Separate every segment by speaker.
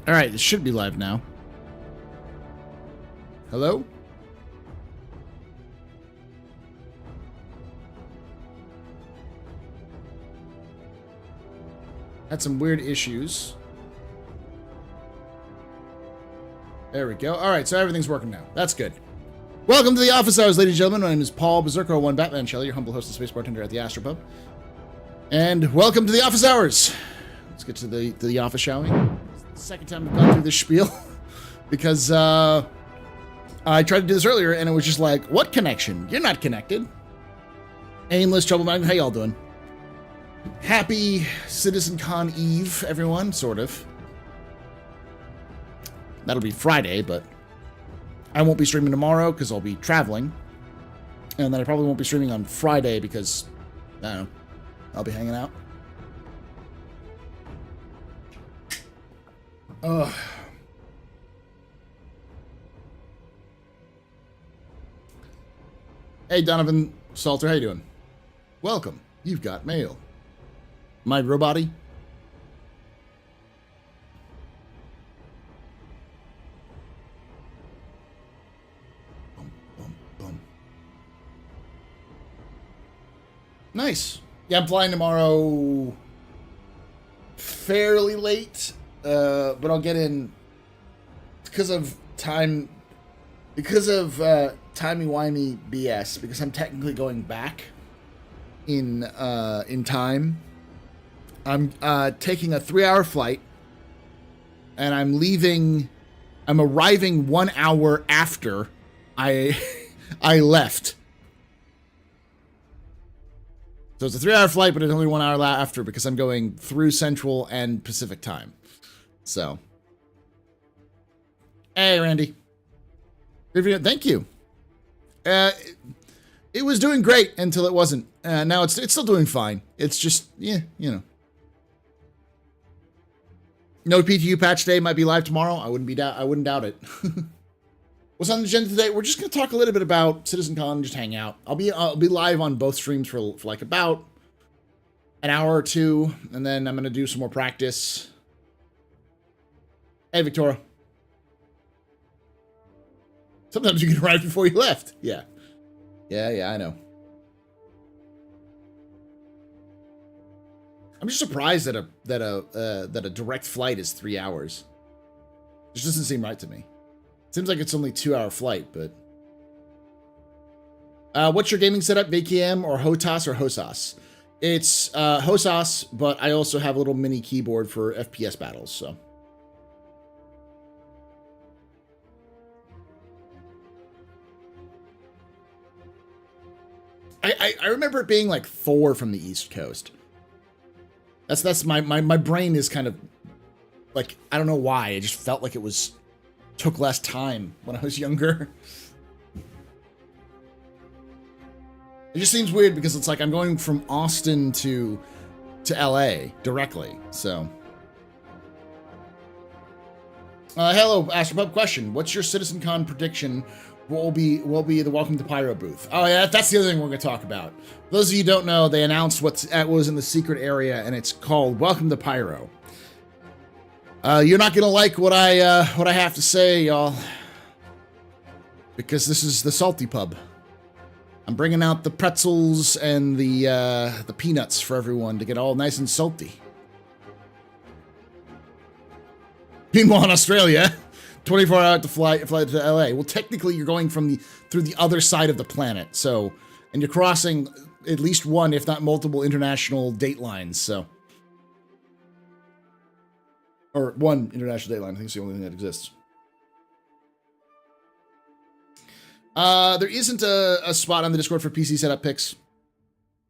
Speaker 1: All right, it should be live now. Hello? Had some weird issues. There we go. All right, so everything's working now. That's good. Welcome to the office hours, ladies and gentlemen. My name is Paul Berserker, one Batman Shelley, your humble host and space bartender at the AstroPub. And welcome to the office hours. Let's get to the office, shall we? It's the second time I've gone through this spiel because I tried to do this earlier and it was just like, what connection? You're not connected. Aimless troublemaker. How y'all doing? Happy CitizenCon Eve, everyone. Sort of. That'll be Friday, but I won't be streaming tomorrow because I'll be traveling. And then I probably won't be streaming on Friday because, I don't know, I'll be hanging out. Ugh. Hey, Donovan Salter, how you doing? Welcome. You've got mail. My robot-y? Nice. Yeah, I'm flying tomorrow fairly late, but I'll get in because of time, timey-wimey BS, because I'm technically going back in time. I'm taking a 3-hour flight, and I'm arriving 1 hour after I left. So it's a 3-hour flight, but it's only 1 hour after because I'm going through Central and Pacific time. So, hey, Randy. Thank you. It was doing great until it wasn't. Now it's still doing fine. It's just, yeah, you know. No PTU patch day, might be live tomorrow. I wouldn't doubt it. What's on the agenda today? We're just going to talk a little bit about CitizenCon, just hang out. I'll be live on both streams for like about an hour or two, and then I'm going to do some more practice. Hey, Victoria. Sometimes you can arrive before you left. Yeah. Yeah, I know. I'm just surprised that a direct flight is 3 hours. It just doesn't seem right to me. Seems like it's only 2-hour flight, but... what's your gaming setup? VKM or HOTAS or HOSAS? It's HOSAS, but I also have a little mini keyboard for FPS battles, so... I remember it being like 4 from the East Coast. That's my brain is kind of... Like, I don't know why. It just felt like it took less time when I was younger. It just seems weird because it's like I'm going from Austin to LA directly, so. Hello, AstroPub question. What's your CitizenCon prediction? What will be the Welcome to Pyro booth? Oh yeah, that's the other thing we're going to talk about. For those of you who don't know, they announced what was in the secret area, and it's called Welcome to Pyro. You're not gonna like what I have to say, y'all, because this is the salty pub. I'm bringing out the pretzels and the peanuts for everyone to get all nice and salty. Meanwhile, in Australia, 24-hour flight to LA. Well, technically, you're going through the other side of the planet, so, and you're crossing at least one, if not multiple, international date lines. So. Or one international dateline. I think it's the only thing that exists. There isn't a spot on the Discord for PC setup picks.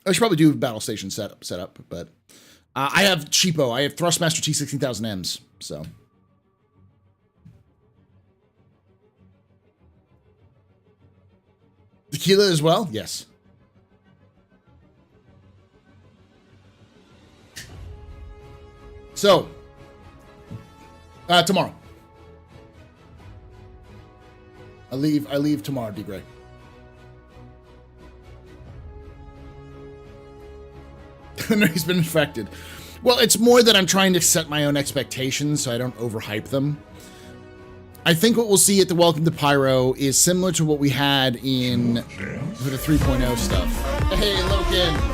Speaker 1: I should probably do Battle Station setup, but I have cheapo. I have Thrustmaster T16000Ms, so. Tequila as well? Yes. So, tomorrow. I leave tomorrow, D. Gray. He's been infected. Well, it's more that I'm trying to set my own expectations so I don't overhype them. I think what we'll see at the Welcome to Pyro is similar to what we had in the 3.0 stuff. Hey, Logan!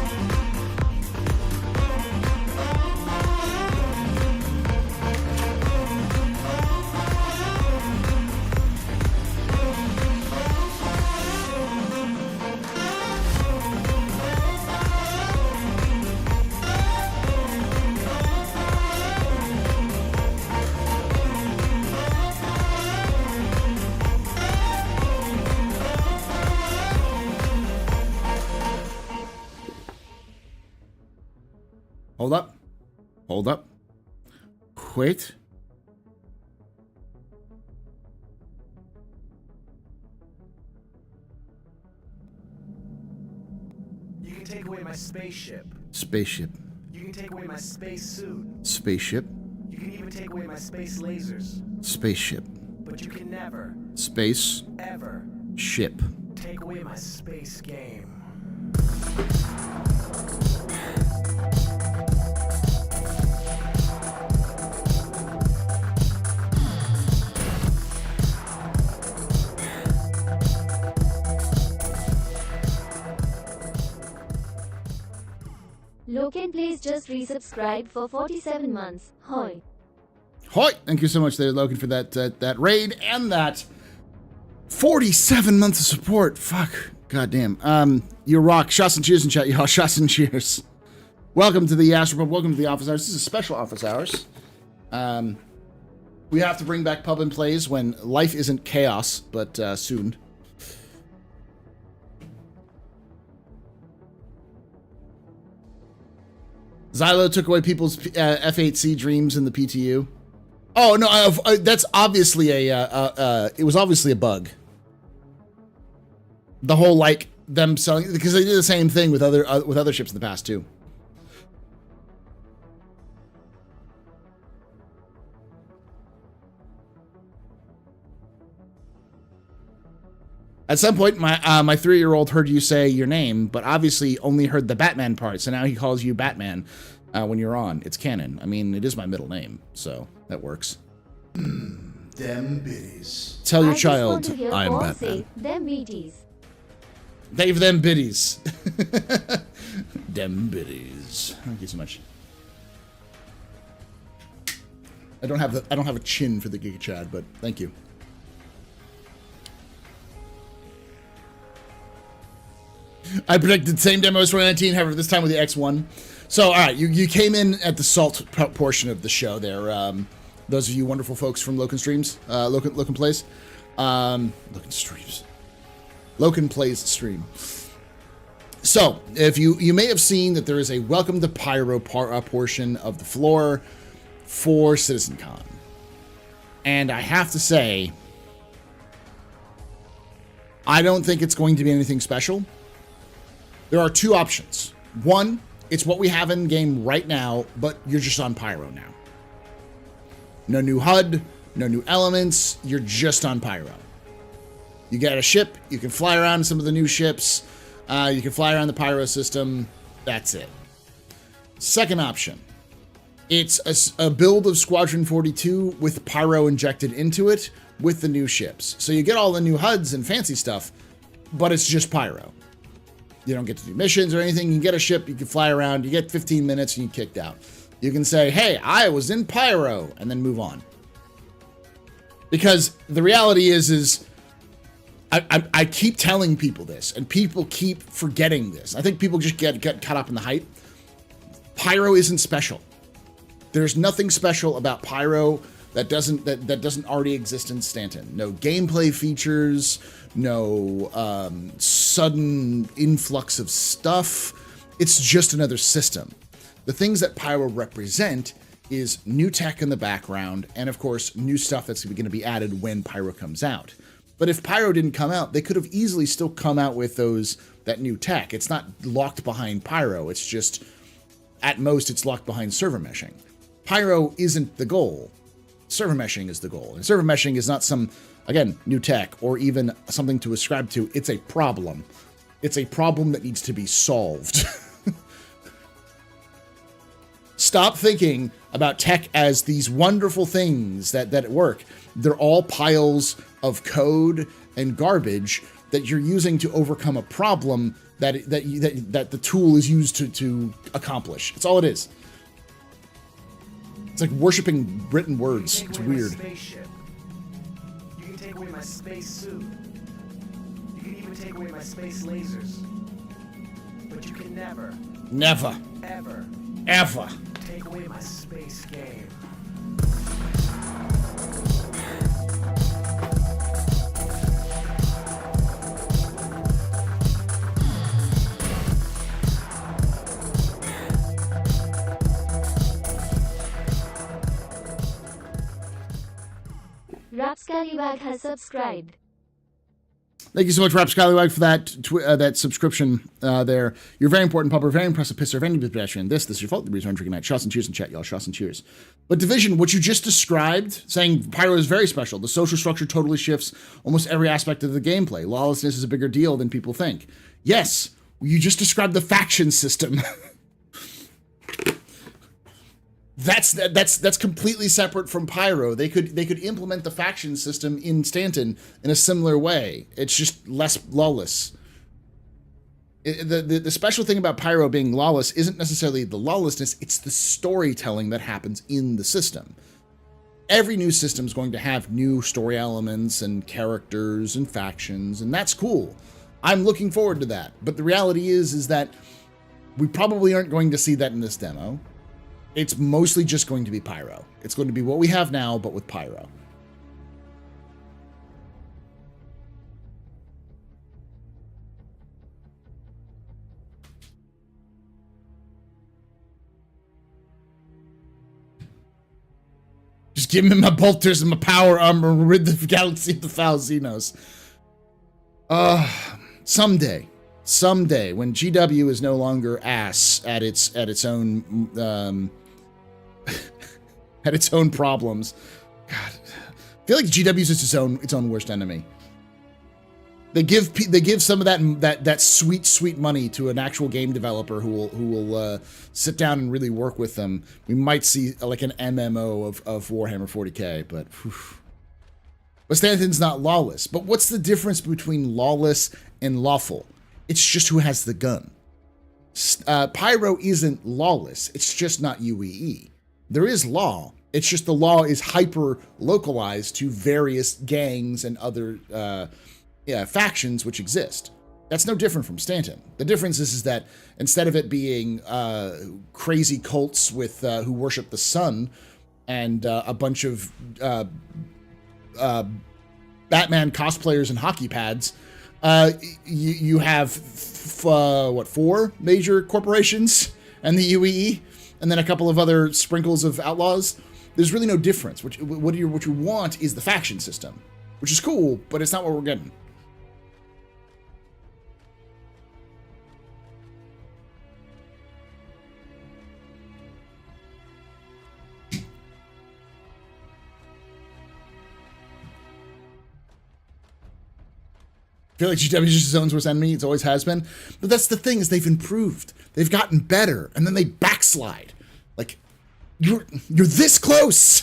Speaker 1: Hold up. Hold up. Wait.
Speaker 2: You can take away my spaceship.
Speaker 1: Spaceship.
Speaker 2: You can take away my space suit.
Speaker 1: Spaceship.
Speaker 2: You can even take away my space lasers.
Speaker 1: Spaceship.
Speaker 2: But you can never,
Speaker 1: Space.
Speaker 2: ever
Speaker 1: Ship.
Speaker 2: take away my space game.
Speaker 3: Loken Plays just resubscribed for 47 months. Hoi.
Speaker 1: Hoi! Thank you so much there, Logan, for that raid and that 47 months of support. Fuck. Goddamn. You rock. Shots and cheers in chat, y'all. Shots and cheers. Welcome to the AstroPub. Welcome to the office hours. This is special office hours. We have to bring back pub and plays when life isn't chaos, but soon. Xylo took away people's F8C dreams in the PTU. Oh no, that's obviously it was obviously a bug. The whole like them selling, because they did the same thing with other ships in the past too. At some point, my 3-year-old heard you say your name, but obviously only heard the Batman part, so now he calls you Batman when you're on. It's canon. I mean, it is my middle name, so that works.
Speaker 4: Them biddies.
Speaker 1: Tell your
Speaker 3: I just
Speaker 1: child
Speaker 3: want to hear
Speaker 1: I'm
Speaker 3: Paul
Speaker 1: Batman.
Speaker 3: say, them beaties.
Speaker 1: Dave them biddies. Them biddies. Thank you so much. I don't have a chin for the Giga Chad, but thank you. I predicted the same demo as 2019, however, this time with the X1. So, all right, you came in at the salt portion of the show there. Those of you wonderful folks from Loken Streams, Loken Plays. Loken Streams. Loken Plays stream. So, if you may have seen that there is a Welcome to Pyro portion of the floor for CitizenCon. And I have to say, I don't think it's going to be anything special. There are two options. One, it's what we have in game right now, but you're just on Pyro now. No new HUD, no new elements, you're just on Pyro. You get a ship, you can fly around some of the new ships, you can fly around the Pyro system, that's it. Second option, it's a build of Squadron 42 with Pyro injected into it with the new ships. So you get all the new HUDs and fancy stuff, but it's just Pyro. You don't get to do missions or anything. You can get a ship, you can fly around, you get 15 minutes and you're kicked out. You can say, hey, I was in Pyro, and then move on. Because the reality is I keep telling people this, and people keep forgetting this. I think people just get caught up in the hype. Pyro isn't special. There's nothing special about Pyro that doesn't already exist in Stanton. No gameplay features, no sudden influx of stuff. It's just another system. The things that Pyro represent is new tech in the background, and of course, new stuff that's going to be added when Pyro comes out. But if Pyro didn't come out, they could have easily still come out with that new tech. It's not locked behind Pyro. It's just, at most, it's locked behind server meshing. Pyro isn't the goal. Server meshing is the goal. And server meshing is not some, again, new tech or even something to ascribe to. It's a problem. It's a problem that needs to be solved. Stop thinking about tech as these wonderful things that work. They're all piles of code and garbage that you're using to overcome a problem that the tool is used to accomplish. It's all it is. It's like worshiping written words. It's weird.
Speaker 2: You can take away my space suit. You can even take away my space lasers. But you can never,
Speaker 1: ever
Speaker 2: take away my space game.
Speaker 3: Rapscallywag has subscribed.
Speaker 1: Thank you so much, Rap Scallywag, for that subscription there. You're very important, pupper, very impressive pisser, very pedestrian. This is your fault. The reason I'm drinking that. Shots and cheers in chat, y'all. Shots and cheers. But Division, what you just described, saying Pyro is very special. The social structure totally shifts almost every aspect of the gameplay. Lawlessness is a bigger deal than people think. Yes, you just described the faction system. That's completely separate from Pyro. They could implement the faction system in Stanton in a similar way. It's just less lawless. The special thing about Pyro being lawless isn't necessarily the lawlessness, it's the storytelling that happens in the system. Every new system is going to have new story elements and characters and factions, and that's cool. I'm looking forward to that. But the reality is that we probably aren't going to see that in this demo. It's mostly just going to be Pyro. It's going to be what we have now, but with Pyro. Just give me my bolters and my power armor and rid the galaxy of the foul Xenos. Someday, when GW is no longer ass at its own at its own problems. God, I feel like GW is just its own worst enemy. They give some of that sweet money to an actual game developer who will sit down and really work with them. We might see like an MMO of Warhammer 40K, but whew. But Stanton's not lawless. But what's the difference between lawless and lawful? It's just who has the gun. Pyro isn't lawless. It's just not UEE. There is law. It's just the law is hyper localized to various gangs and other factions which exist. That's no different from Stanton. The difference is that instead of it being crazy cults with who worship the sun and a bunch of Batman cosplayers and hockey pads, you have four major corporations and the UEE, and then a couple of other sprinkles of outlaws. There's really no difference. What you want is the faction system, which is cool, but it's not what we're getting. I feel like GW is just his own worst enemy. It always has been. But that's the thing, is they've improved. They've gotten better, and then they backslide. Like, you're this close.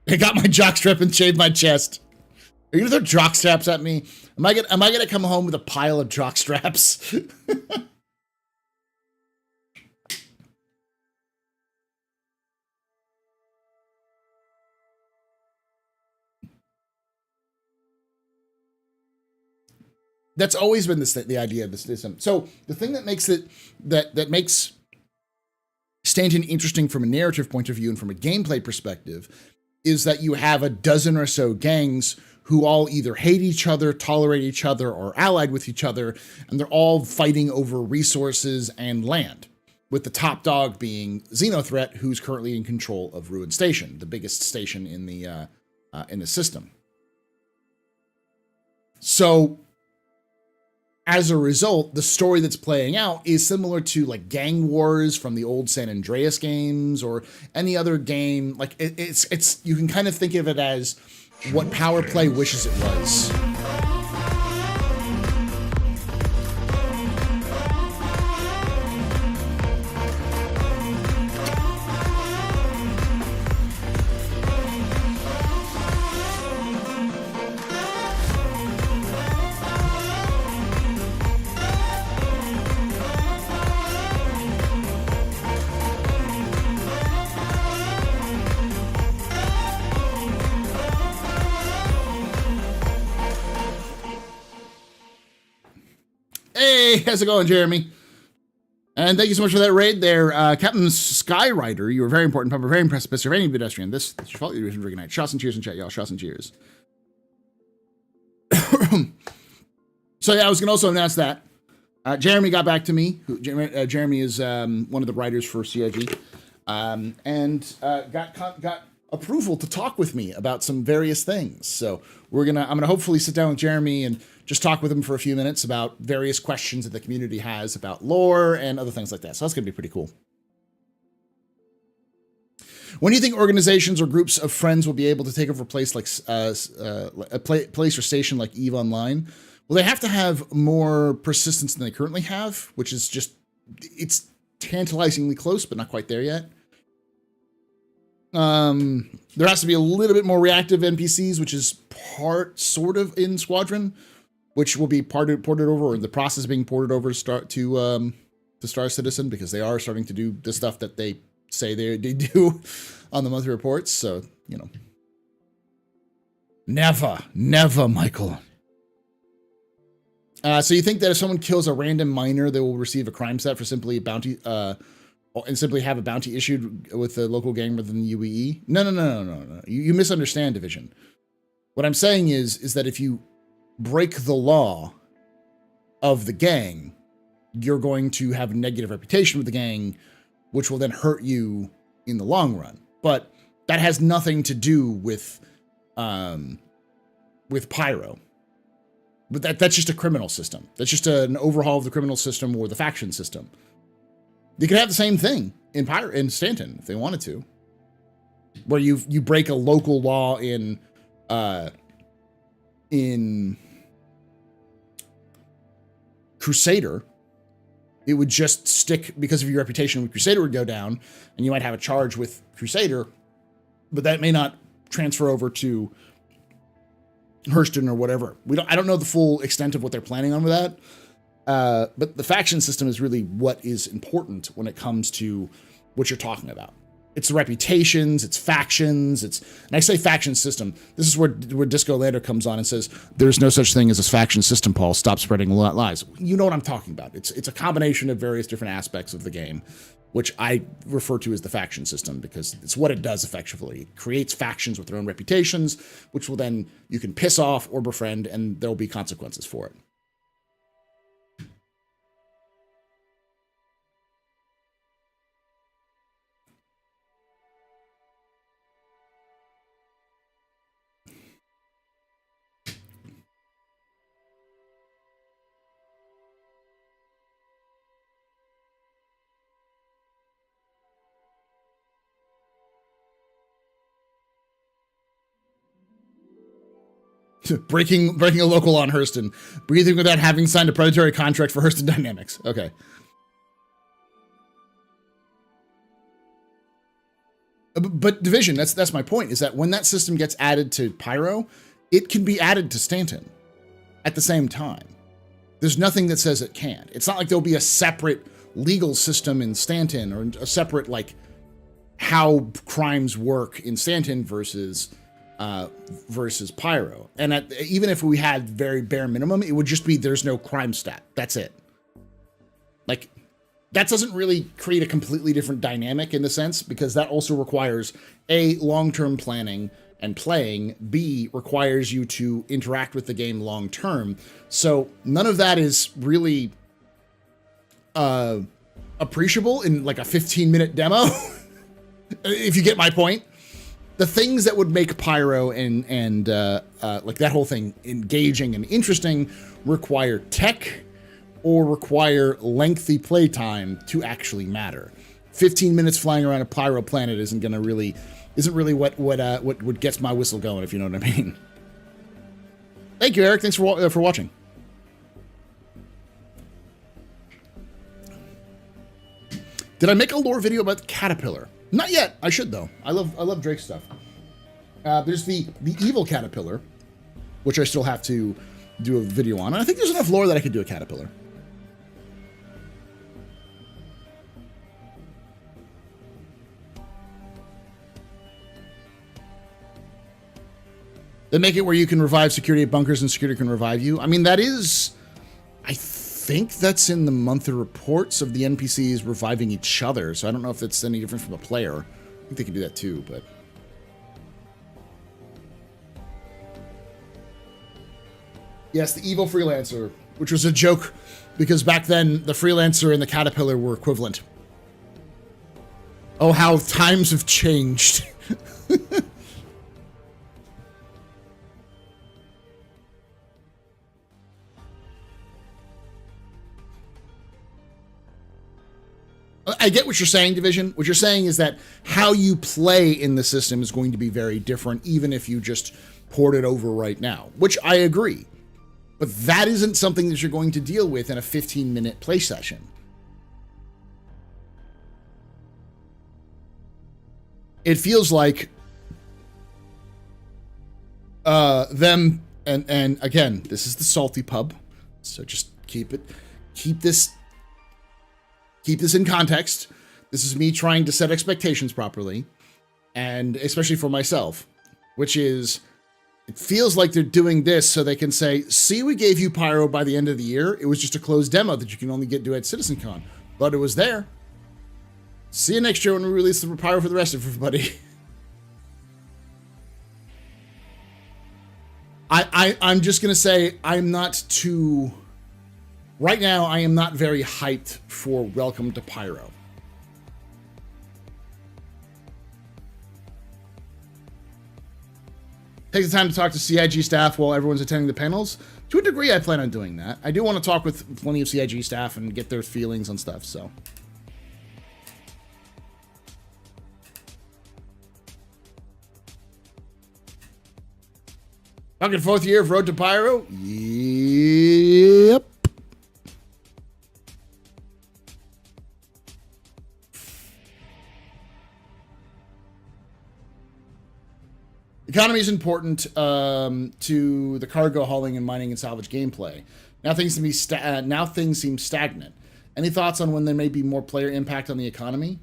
Speaker 1: I got my jockstrap and shaved my chest. Are you gonna throw jockstraps at me? Am I gonna come home with a pile of jockstraps? That's always been the idea of the system. So the thing that makes it that makes Stanton interesting from a narrative point of view and from a gameplay perspective is that you have a dozen or so gangs who all either hate each other, tolerate each other, or allied with each other, and they're all fighting over resources and land, with the top dog being Xenothreat, who's currently in control of Ruin Station, the biggest station in the system. So as a result, the story that's playing out is similar to like Gang Wars from the old San Andreas games or any other game. Like it's you can kind of think of it as what Power Play wishes it was. Hey, how's it going, Jeremy? And thank you so much for that raid there. Captain Skyrider, you were very important, Pumper, very impressive, Mr. Any pedestrian. This is your fault. You're doing night. Shots and cheers in chat, y'all. Shots and cheers. So, yeah, I was going to also announce that. Jeremy got back to me. Jeremy is one of the writers for CIG. And got approval to talk with me about some various things. So I'm gonna hopefully sit down with Jeremy and just talk with him for a few minutes about various questions that the community has about lore and other things like that. So that's gonna be pretty cool. When do you think organizations or groups of friends will be able to take over a place like a place or station like EVE Online? Well, they have to have more persistence than they currently have, which is just, it's tantalizingly close, but not quite there yet. There has to be a little bit more reactive NPCs, which is sort of in Squadron, which will be ported over, or in the process of being ported over to Star Citizen, because they are starting to do the stuff that they say they do on the monthly reports. So, you know, never, Michael. So you think that if someone kills a random miner, they will receive a crime set for simply a bounty, and simply have a bounty issued with the local gang rather than the UEE? No. You misunderstand, Division. What I'm saying is that if you break the law of the gang, you're going to have a negative reputation with the gang, which will then hurt you in the long run. But that has nothing to do with Pyro. But that's just a criminal system. That's just an overhaul of the criminal system or the faction system. They could have the same thing in Stanton if they wanted to, where you break a local law in Crusader. It would just stick because of your reputation with Crusader would go down, and you might have a charge with Crusader, but that may not transfer over to Hurston or whatever. I don't know the full extent of what they're planning on with that. But the faction system is really what is important when it comes to what you're talking about. It's reputations, it's factions, and I say faction system. This is where Disco Lander comes on and says, there's no such thing as a faction system, Paul. Stop spreading lies. You know what I'm talking about. It's a combination of various different aspects of the game, which I refer to as the faction system because it's what it does effectively. It creates factions with their own reputations, which will then, you can piss off or befriend, and there'll be consequences for it. Breaking a local on Hurston. Breathing without having signed a predatory contract for Hurston Dynamics. Okay. But Division, that's my point, is that when that system gets added to Pyro, it can be added to Stanton at the same time. There's nothing that says it can't. It's not like there'll be a separate legal system in Stanton or a separate, like, how crimes work in Stanton versus Pyro. And even if we had very bare minimum, it would just be there's no crime stat. That's it. Like, that doesn't really create a completely different dynamic in the sense, because that also requires A, long-term planning and playing, B, requires you to interact with the game long-term. So none of that is really appreciable in like a 15-minute demo, if you get my point. The things that would make Pyro and like that whole thing engaging and interesting require tech or require lengthy playtime to actually matter. 15 minutes flying around a Pyro planet isn't going to really isn't really what gets my whistle going, if you know what I mean. Thank you, Eric. Thanks for watching. Did I make a lore video about the caterpillar? Not yet. I should though. I love Drake's stuff. There's the evil caterpillar, which I still have to do a video on. And I think there's enough lore that I could do a caterpillar. They make it where you can revive security at bunkers and security can revive you. I mean, that is, I think that's in the monthly reports of the NPCs reviving each other. So I don't know if it's any different from a player. I think they can do that too, but. Yes, the evil freelancer, which was a joke because back then the freelancer and the caterpillar were equivalent. Oh, how times have changed. I get what you're saying, Division. What you're saying is that how you play in the system is going to be very different, even if you just port it over right now, which I agree. But that isn't something that you're going to deal with in a 15-minute play session. It feels like them, and again, this is the salty pub, so just keep this in context. This is me trying to set expectations properly, and especially for myself, which is, it feels like they're doing this so they can say, see, we gave you Pyro by the end of the year. It was just a closed demo that you can only get to at CitizenCon, but it was there. See you next year when we release the Pyro for the rest of everybody. I'm just going to say I'm not too... Right now, I am not very hyped for Welcome to Pyro. Take the time to talk to CIG staff while everyone's attending the panels. To a degree, I plan on doing that. I do want to talk with plenty of CIG staff and get their feelings on stuff, so. Fucking 4th year of Road to Pyro? Yep. Economy is important to the cargo hauling and mining and salvage gameplay. Now things seem stagnant. Any thoughts on when there may be more player impact on the economy?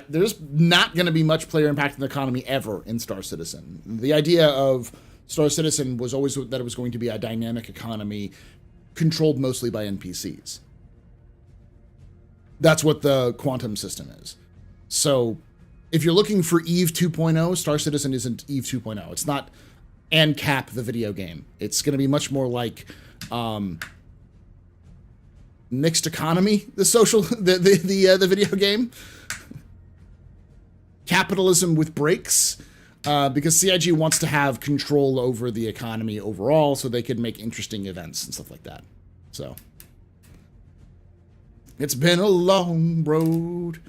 Speaker 1: There's not going to be much player impact on the economy ever in Star Citizen. The idea of Star Citizen was always that it was going to be a dynamic economy controlled mostly by NPCs. That's what the quantum system is. So if you're looking for Eve 2.0, Star Citizen isn't Eve 2.0. It's not ANCAP, the video game. It's going to be much more like mixed economy, the video game. Capitalism with breaks, because CIG wants to have control over the economy overall so they can make interesting events and stuff like that. So it's been a long road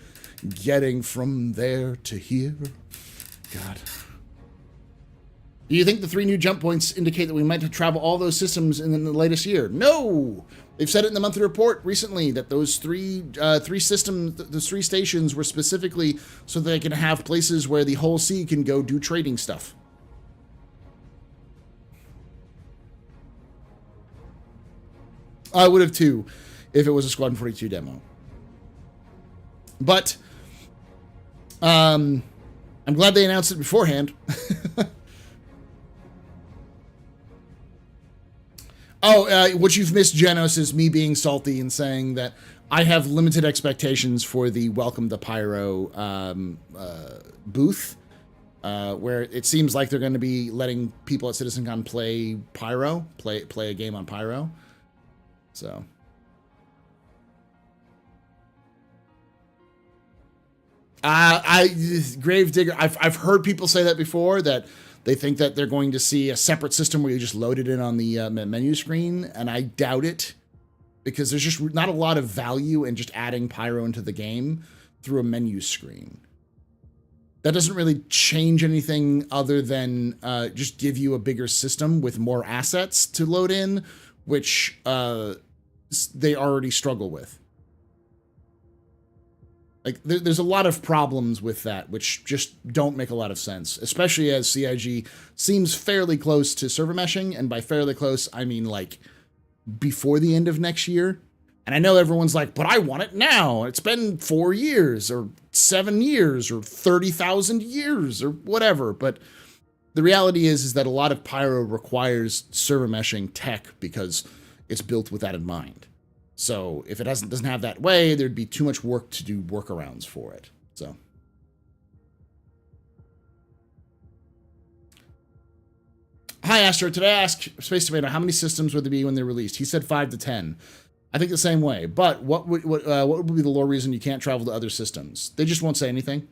Speaker 1: getting from there to here. God. Do you think the 3 new jump points indicate that we might travel all those systems in the latest year? No! They've said it in the monthly report recently that those three stations were specifically so they can have places where the whole sea can go do trading stuff. I would have too, if it was a Squadron 42 demo. But I'm glad they announced it beforehand. What you've missed, Genos, is me being salty and saying that I have limited expectations for the Welcome to Pyro booth, where it seems like they're going to be letting people at CitizenCon play Pyro, play a game on Pyro. So. Gravedigger, I've heard people say that before, that they think that they're going to see a separate system where you just load it in on the menu screen, and I doubt it, because there's just not a lot of value in just adding Pyro into the game. through a menu screen. That doesn't really change anything other than just give you a bigger system with more assets to load in, which they already struggle with. Like, there's a lot of problems with that, which just don't make a lot of sense, especially as CIG seems fairly close to server meshing, and by fairly close, I mean, like, before the end of next year. And I know everyone's like, but I want it now. It's been 4 years, or 7 years, or 30,000 years, or whatever. But the reality is that a lot of Pyro requires server meshing tech because it's built with that in mind. So if it doesn't have that way, there'd be too much work to do workarounds for it. So. Hi, Astro. Today I asked Space Tomato how many systems would there be when they're released. He said 5 to 10. I think the same way. But what would be the lore reason you can't travel to other systems? They just won't say anything.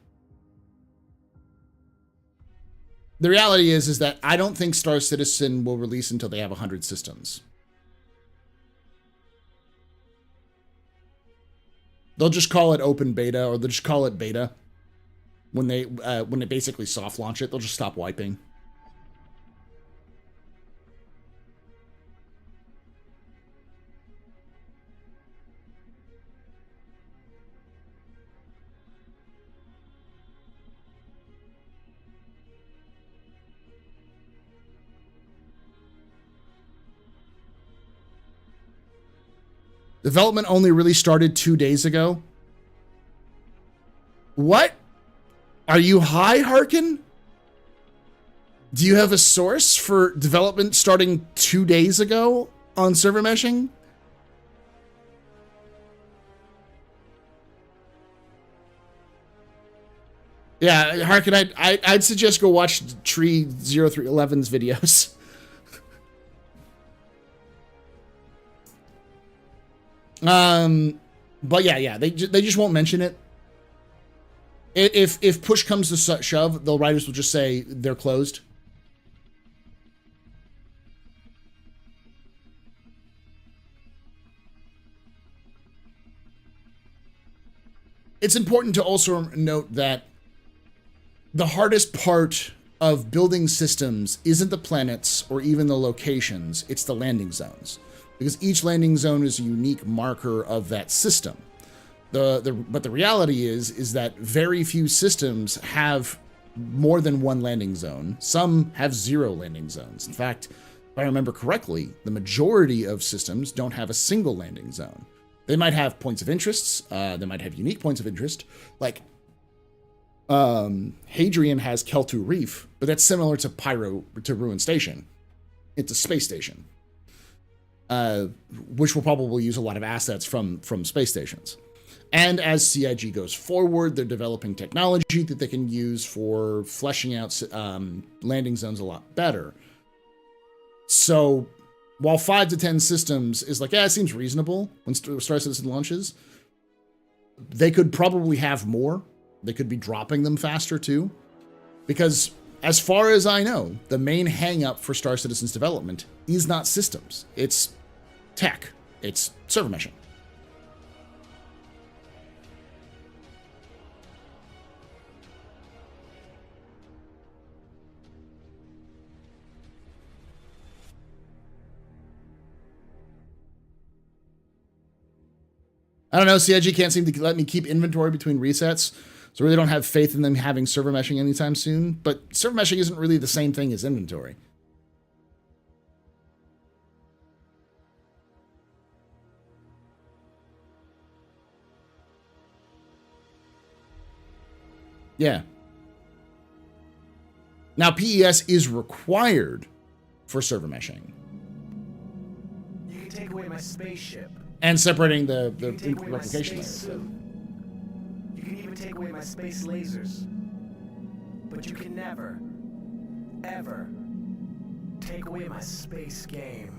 Speaker 1: The reality is that I don't think Star Citizen will release until they have 100 systems. They'll just call it open beta, or they'll just call it beta. When they basically soft launch it, they'll just stop wiping. Development only really started 2 days ago. What? Are you high, Harkin? Do you have a source for development starting 2 days ago on server meshing? Yeah, Harkin, I'd suggest go watch Tree 0311's videos. But yeah, they just won't mention it. If push comes to shove, the writers will just say they're closed. It's important to also note that the hardest part of building systems isn't the planets or even the locations, it's the landing zones. Because each landing zone is a unique marker of that system. But the reality is that very few systems have more than one landing zone. Some have 0 landing zones. In fact, if I remember correctly, the majority of systems don't have a single landing zone. They might have points of interest. They might have unique points of interest. Like, Hadrian has Keltu Reef, but that's similar to Ruin Station. It's a space station. Which will probably use a lot of assets from space stations. And as CIG goes forward, they're developing technology that they can use for fleshing out landing zones a lot better. So while 5 to 10 systems is like, yeah, it seems reasonable when Star Citizen launches, they could probably have more. They could be dropping them faster too. Because as far as I know, the main hang-up for Star Citizen's development is not systems. It's tech. It's server meshing. I don't know, CIG can't seem to let me keep inventory between resets, so I really don't have faith in them having server meshing anytime soon, but server meshing isn't really the same thing as inventory. Yeah. Now, PES is required for server meshing.
Speaker 2: You can take away my spaceship.
Speaker 1: And separating the
Speaker 2: You can take away my
Speaker 1: replication
Speaker 2: space
Speaker 1: layers.
Speaker 2: suit. You can even take away my space lasers. But you can never, ever take away my space game.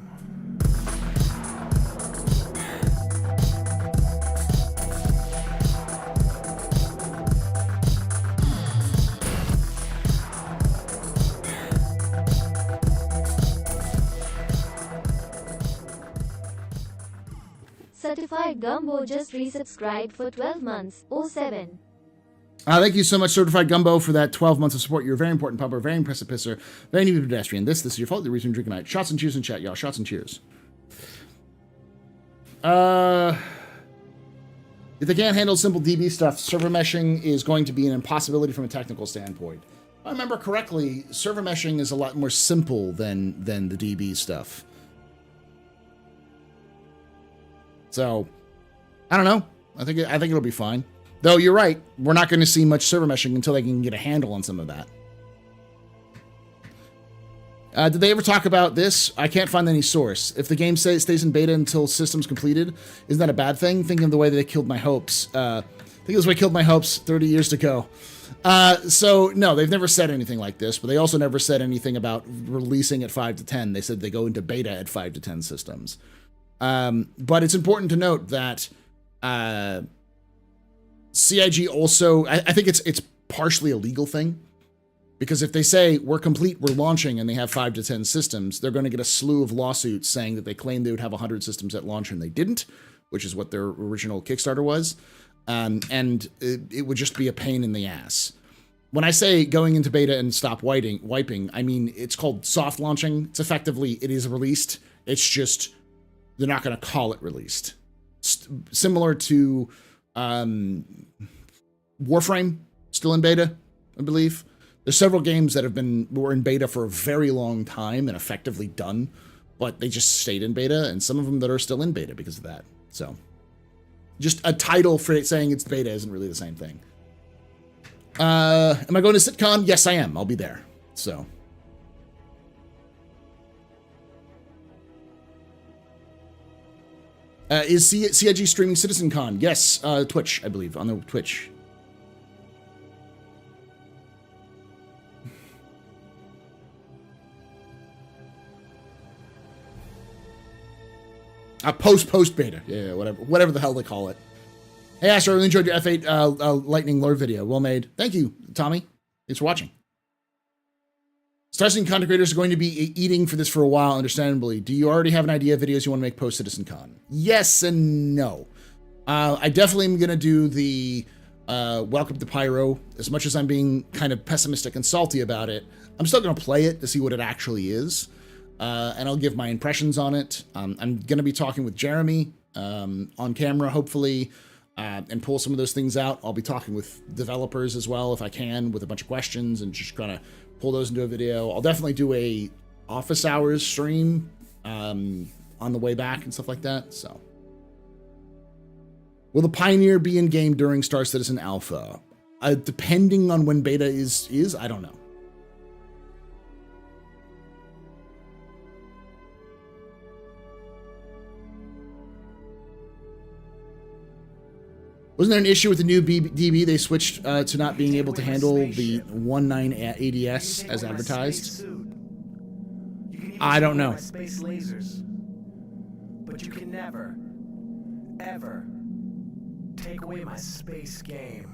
Speaker 3: Certified Gumbo just resubscribed for 12 months. 07.
Speaker 1: Thank you so much, Certified Gumbo, for that 12 months of support. You're a very important pupper, very impressive pisser, very neat pedestrian. This is your fault. The reason you're drinking tonight. Shots and cheers in chat, y'all. Shots and cheers. If they can't handle simple DB stuff, server meshing is going to be an impossibility from a technical standpoint. If I remember correctly, server meshing is a lot more simple than the DB stuff. So, I don't know. I think it'll be fine. Though you're right, we're not going to see much server meshing until they can get a handle on some of that. Did they ever talk about this? I can't find any source. If the game stays in beta until system's completed, isn't that a bad thing? Thinking of the way that they killed my hopes. I think it was what killed my hopes 30 years ago. So, no, they've never said anything like this, but they also never said anything about releasing at 5 to 10. They said they go into beta at 5 to 10 systems. But it's important to note that CIG also, I think it's partially a legal thing. Because if they say, we're complete, we're launching, and they have 5 to 10 systems, they're going to get a slew of lawsuits saying that they claimed they would have 100 systems at launch and they didn't, which is what their original Kickstarter was. And it would just be a pain in the ass. When I say going into beta and stop wiping, I mean, it's called soft launching. It's effectively, it is released. It's just, they're not going to call it released. Similar to Warframe, still in beta, I believe. There's several games that were in beta for a very long time and effectively done, but they just stayed in beta, and some of them that are still in beta because of that. So, just a title for it saying it's beta isn't really the same thing. Am I going to CitizenCon? Yes, I am. I'll be there. So. Is CIG streaming CitizenCon? Yes, Twitch, I believe, on the Twitch. Post beta, yeah, whatever the hell they call it. Hey Astro, I really enjoyed your F8 lightning lure video. Well made. Thank you, Tommy. Thanks for watching. StarCitizen content creators are going to be eating for this for a while, understandably. Do you already have an idea of videos you want to make post CitizenCon? Yes and no. I definitely am going to do the Welcome to Pyro. As much as I'm being kind of pessimistic and salty about it, I'm still going to play it to see what it actually is. And I'll give my impressions on it. I'm going to be talking with Jeremy on camera, hopefully, and pull some of those things out. I'll be talking with developers as well, if I can, with a bunch of questions and just kind of pull those into a video. I'll definitely do a office hours stream on the way back and stuff like that. So, will the Pioneer be in game during Star Citizen Alpha? Depending on when beta is I don't know. Wasn't there an issue with the new DB? They switched to not being able to handle the 1.9 ADS as advertised. I don't know.
Speaker 2: Space lasers, but you can never, ever take away my space game.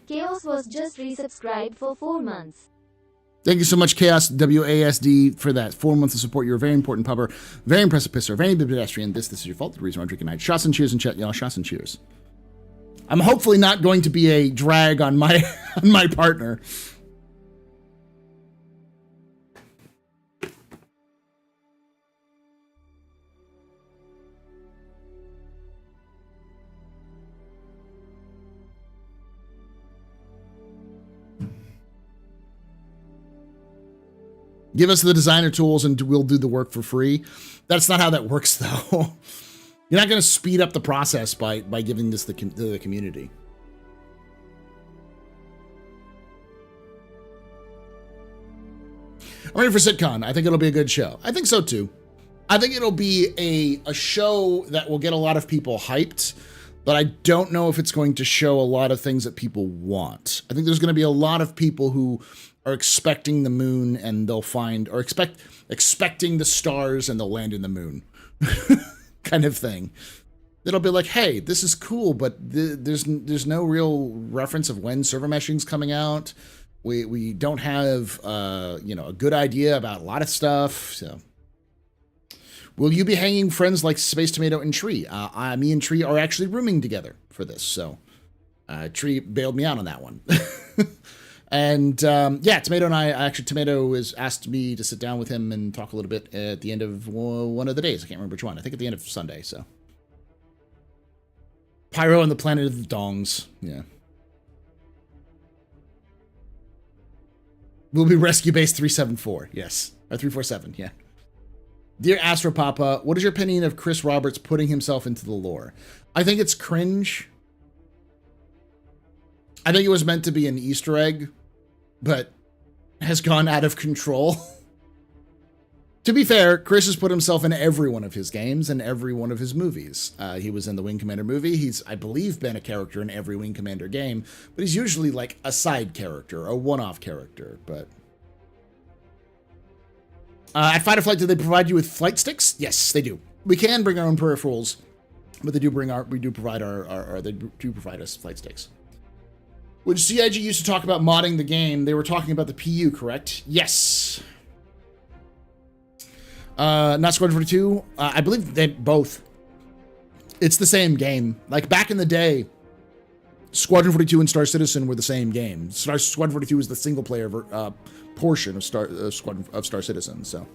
Speaker 3: Chaos was just resubscribed for 4 months.
Speaker 1: Thank you so much, Chaos WASD, for that 4 months of support. You're a very important pupper, very impressive pisser, very good pedestrian. This is your fault. The reason I'm drinking night. Shots and cheers in chat, y'all. Shots and cheers. I'm hopefully not going to be a drag on my on my partner. Give us the designer tools and we'll do the work for free. That's not how that works, though. You're not going to speed up the process by giving this to the community. I'm ready for CitizenCon. I think it'll be a good show. I think so, too. I think it'll be a show that will get a lot of people hyped, but I don't know if it's going to show a lot of things that people want. I think there's going to be a lot of people who are expecting the moon and they'll find, or expecting the stars and they'll land in the moon. kind of thing. It'll be like, hey, this is cool, but there's no real reference of when server meshing's coming out. We don't have a good idea about a lot of stuff. So, will you be hanging friends like Space Tomato and Tree? Me and Tree are actually rooming together for this. So, Tree bailed me out on that one. And Tomato and Tomato has asked me to sit down with him and talk a little bit at the end of one of the days. I can't remember which one. I think at the end of Sunday. So. Pyro and the Planet of the Dongs. Yeah. Will be Rescue Base 374. Yes. Or 347. Yeah. Dear AstroPapa, what is your opinion of Chris Roberts putting himself into the lore? I think it's cringe. I think it was meant to be an Easter egg, but has gone out of control. To be fair, Chris has put himself in every one of his games and every one of his movies. He was in the Wing Commander movie. He's, I believe, been a character in every Wing Commander game, but he's usually like a side character, a one-off character. But at Fighter Flight, do they provide you with flight sticks? Yes, they do. We can bring our own peripherals, but they do provide us flight sticks. When CIG used to talk about modding the game, they were talking about the PU, correct? Yes. Not Squadron 42. I believe they both. It's the same game. Like back in the day, Squadron 42 and Star Citizen were the same game. Squadron 42 was the single player portion of Star Citizen. So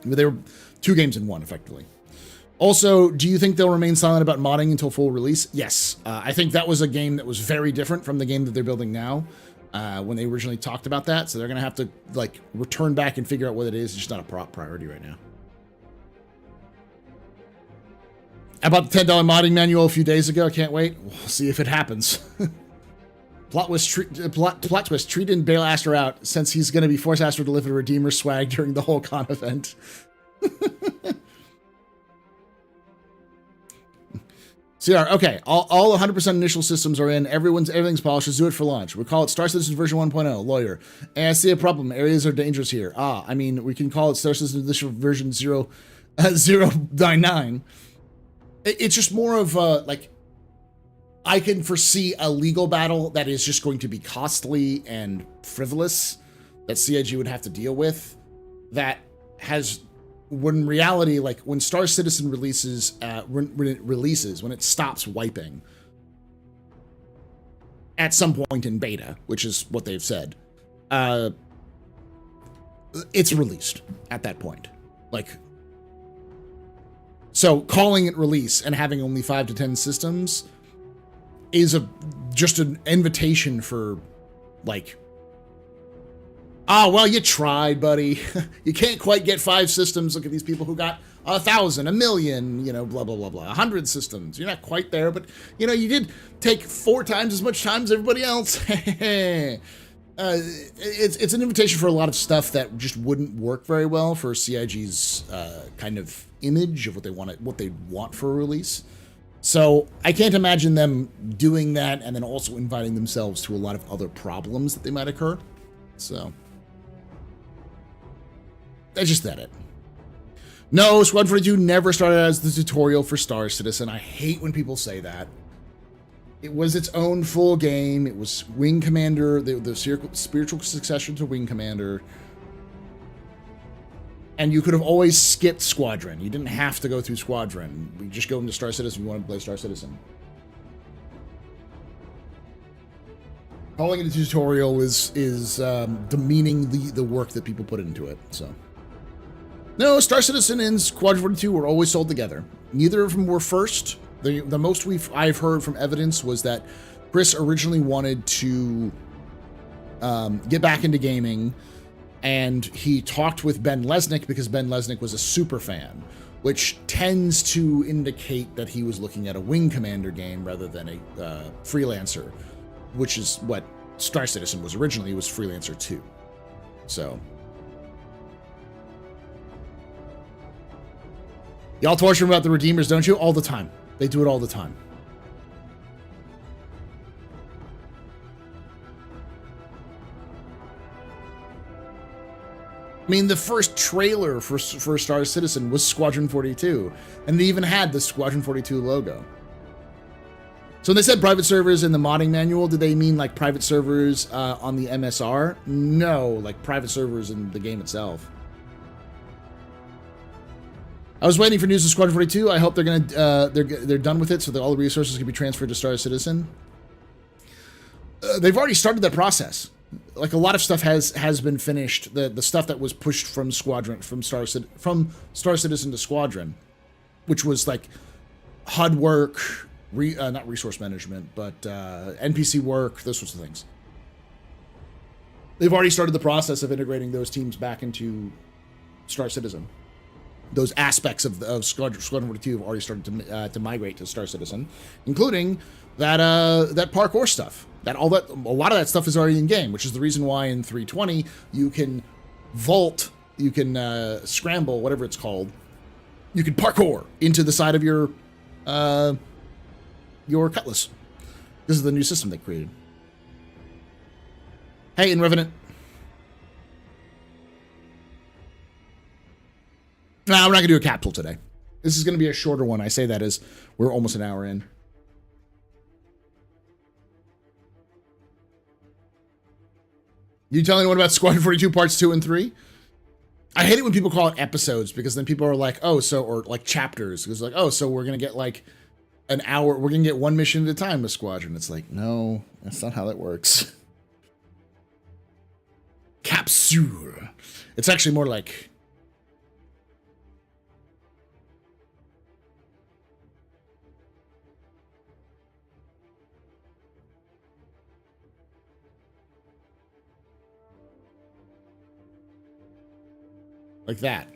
Speaker 1: they were two games in one, effectively. Also, do you think they'll remain silent about modding until full release? Yes. I think that was a game that was very different from the game that they're building now. When they originally talked about that, so they're gonna have to like return back and figure out what it is. It's just not a priority right now. I bought the $10 modding manual a few days ago. I can't wait. We'll see if it happens. Plot twist: Tree didn't bail Astro out since he's gonna be force Astro to deliver the Redeemer swag during the whole con event. CR, okay, all 100% initial systems are in. Everything's polished. Let's do it for launch. We call it Star Citizen version 1.0. Lawyer. And I see a problem. Areas are dangerous here. I mean, we can call it Star Citizen version 099. It's just more of like, I can foresee a legal battle that is just going to be costly and frivolous that CIG would have to deal with. That has, when in reality, like when Star Citizen releases, when it stops wiping at some point in beta, which is what they've said, it's released at that point. Like, so calling it release and having only 5 to 10 systems is just an invitation for like, well, you tried, buddy. You can't quite get 5 systems. Look at these people who got 1,000, 1,000,000, blah, blah, blah, blah. 100 systems. You're not quite there, but, you did take 4 times as much time as everybody else. It's an invitation for a lot of stuff that just wouldn't work very well for CIG's kind of image of what they want for a release. So I can't imagine them doing that and then also inviting themselves to a lot of other problems that they might occur. So that's just it. No, Squad 42 never started as the tutorial for Star Citizen. I hate when people say that. It was its own full game. It was Wing Commander, the spiritual succession to Wing Commander. And you could have always skipped Squadron. You didn't have to go through Squadron. We just go into Star Citizen if you want to play Star Citizen. Calling it a tutorial is demeaning the work that people put into it. So, no, Star Citizen and Squadron 42 were always sold together. Neither of them were first. The most I've heard from evidence was that Chris originally wanted to get back into gaming, and he talked with Ben Lesnick because Ben Lesnick was a super fan, which tends to indicate that he was looking at a Wing Commander game rather than a Freelancer, which is what Star Citizen was originally. It was Freelancer 2. So, y'all torture about the Redeemers, don't you? All the time. They do it all the time. I mean, the first trailer for Star Citizen was Squadron 42, and they even had the Squadron 42 logo. So when they said private servers in the modding manual, did they mean like private servers on the MSR? No, like private servers in the game itself. I was waiting for news of Squadron 42. I hope they're done with it so that all the resources can be transferred to Star Citizen. They've already started that process. Like a lot of stuff has been finished. The stuff that was pushed from Star Citizen to Squadron, which was like HUD work, not resource management, but NPC work, those sorts of things. They've already started the process of integrating those teams back into Star Citizen. Those aspects of Squadron 42 have already started to migrate to Star Citizen, including that parkour stuff. A lot of that stuff is already in game, which is the reason why in 320 you can vault, you can scramble, whatever it's called. You can parkour into the side of your Cutlass. This is the new system they created. Hey, in Revenant. Nah, we're not gonna do a capsule today. This is gonna be a shorter one. I say that as we're almost an hour in. You tell anyone about Squadron 42 parts 2 and 3? I hate it when people call it episodes because then people are like, oh, so, or like chapters. It's like, oh, so we're going to get like an hour. We're going to get one mission at a time with Squadron. It's like, no, that's not how that works. Capsule. It's actually more like... like that.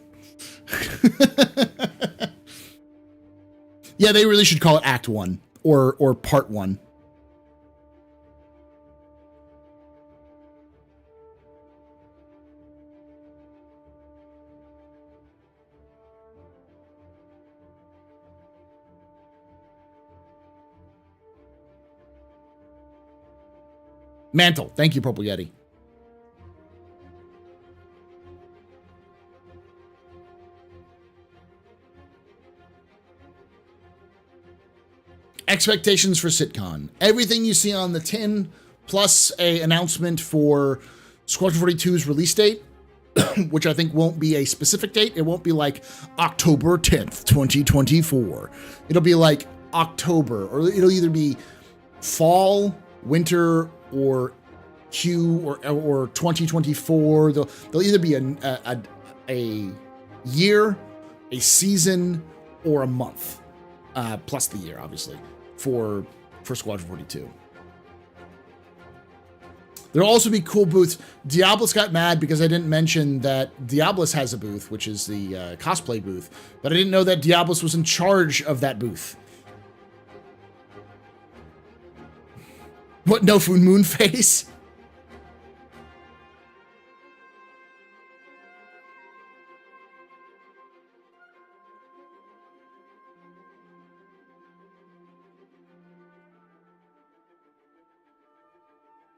Speaker 1: Yeah, they really should call it Act 1 or Part 1. Mantle. Thank you, Purple Yeti. Expectations for CitizenCon. Everything you see on the tin, plus a announcement for Squadron 42's release date, which I think won't be a specific date. It won't be like October 10th, 2024. It'll be like October, or it'll either be fall, winter, or Q, or 2024. They'll either be a year, a season, or a month, plus the year, obviously, for Squadron 42. There'll also be cool booths. Diablos got mad because I didn't mention that Diablos has a booth, which is the cosplay booth, but I didn't know that Diablos was in charge of that booth. What, no moon face?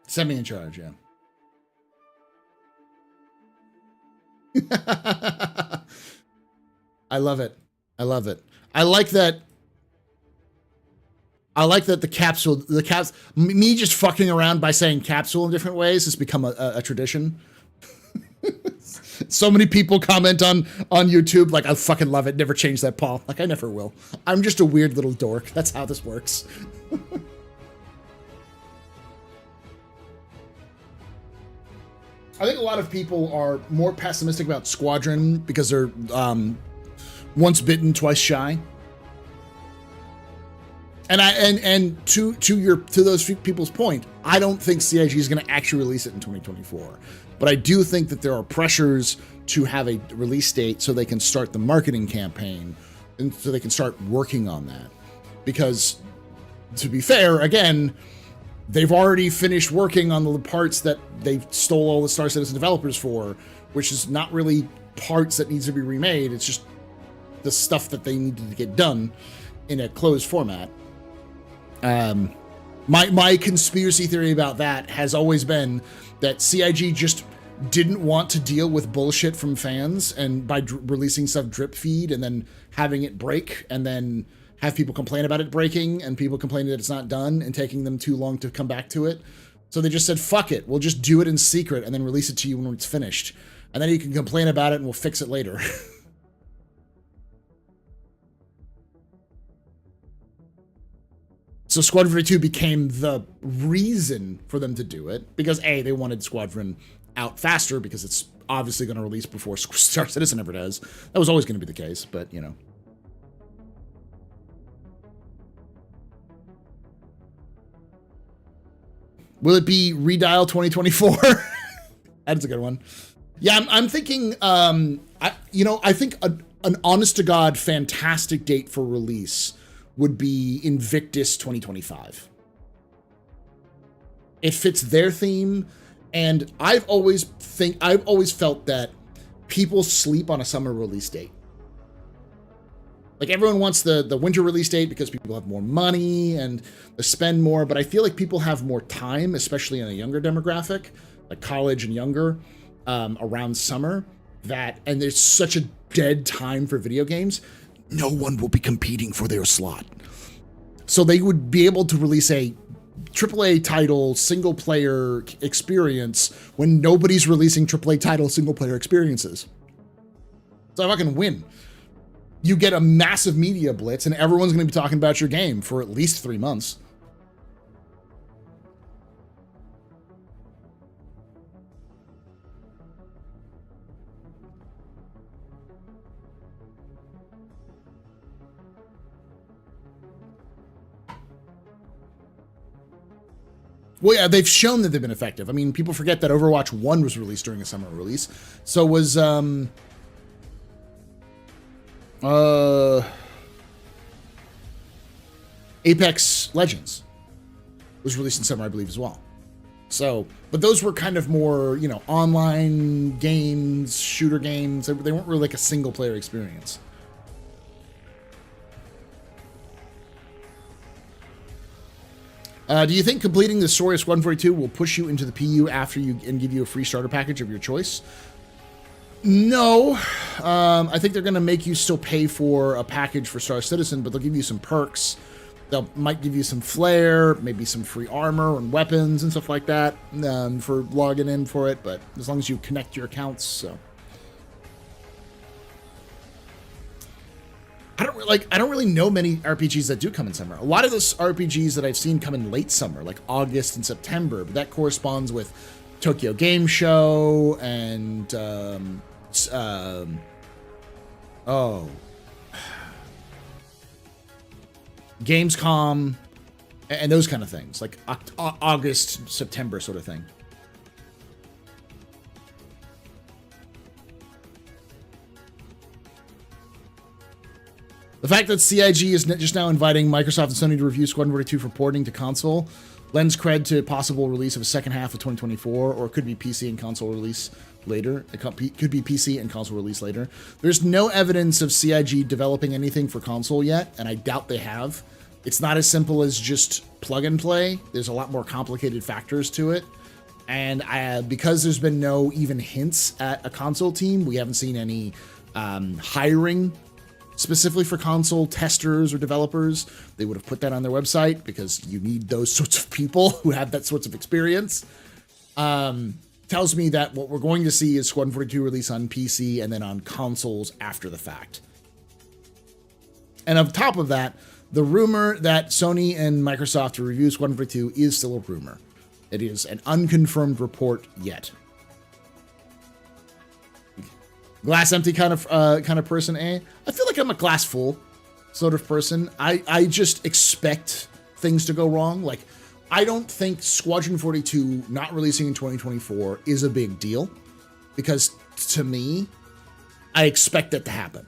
Speaker 1: Semi in charge, yeah. I love it. I love it. I like that the capsule, me just fucking around by saying capsule in different ways has become a tradition. So many people comment on YouTube like, I fucking love it. Never change that, Paul. Like, I never will. I'm just a weird little dork. That's how this works. I think a lot of people are more pessimistic about Squadron because they're once bitten, twice shy. And to those people's point, I don't think CIG is going to actually release it in 2024. But I do think that there are pressures to have a release date so they can start the marketing campaign and so they can start working on that. Because to be fair, again, they've already finished working on the parts that they stole all the Star Citizen developers for, which is not really parts that needs to be remade. It's just the stuff that they needed to get done in a closed format. My conspiracy theory about that has always been that CIG just didn't want to deal with bullshit from fans, and by releasing stuff drip feed and then having it break and then have people complain about it breaking and people complaining that it's not done and taking them too long to come back to it. So they just said, fuck it, we'll just do it in secret and then release it to you when it's finished. And then you can complain about it and we'll fix it later. So Squadron 42 became the reason for them to do it, because A, they wanted Squadron out faster because it's obviously going to release before Star Citizen ever does. That was always going to be the case, but you know. Will it be Redial 2024? That's a good one. Yeah, I'm thinking, I think an honest-to-God fantastic date for release would be Invictus 2025. It fits their theme, and I've always felt that people sleep on a summer release date. Like, everyone wants the winter release date because people have more money and they spend more, but I feel like people have more time, especially in a younger demographic, like college and younger, around summer, and there's such a dead time for video games, no one will be competing for their slot. So they would be able to release a AAA title single-player experience when nobody's releasing AAA title single-player experiences. So I fucking win. You get a massive media blitz, and everyone's going to be talking about your game for at least 3 months. Well, yeah, they've shown that they've been effective. I mean, people forget that Overwatch 1 was released during a summer release. So was, Apex Legends was released in summer, I believe, as well. So, but those were kind of more, you know, online games, shooter games. They weren't really like a single-player experience. Do you think completing the story of Squadron 42 will push you into the PU and give you a free starter package of your choice? No. I think they're going to make you still pay for a package for Star Citizen, but they'll give you some perks. Might give you some flair, maybe some free armor and weapons and stuff like that for logging in for it, but as long as you connect your accounts, so. I don't really know many RPGs that do come in summer. A lot of those RPGs that I've seen come in late summer, like August and September, but that corresponds with Tokyo Game Show and Gamescom and those kind of things, like August, September sort of thing. The fact that CIG is just now inviting Microsoft and Sony to review Squadron 42 for porting to console lends cred to possible release of a second half of 2024, or it could be PC and console release later. It could be PC and console release later. There's no evidence of CIG developing anything for console yet, and I doubt they have. It's not as simple as just plug and play. There's a lot more complicated factors to it. And because there's been no even hints at a console team, we haven't seen any hiring specifically for console testers or developers. They would have put that on their website because you need those sorts of people who have that sorts of experience. Tells me that what we're going to see is Squadron 42 release on PC and then on consoles after the fact. And on top of that, the rumor that Sony and Microsoft will review Squadron 42 is still a rumor. It is an unconfirmed report yet. Glass empty kind of person, eh? I feel like I'm a glass full sort of person. I just expect things to go wrong. Like, I don't think Squadron 42 not releasing in 2024 is a big deal, because to me, I expect that to happen.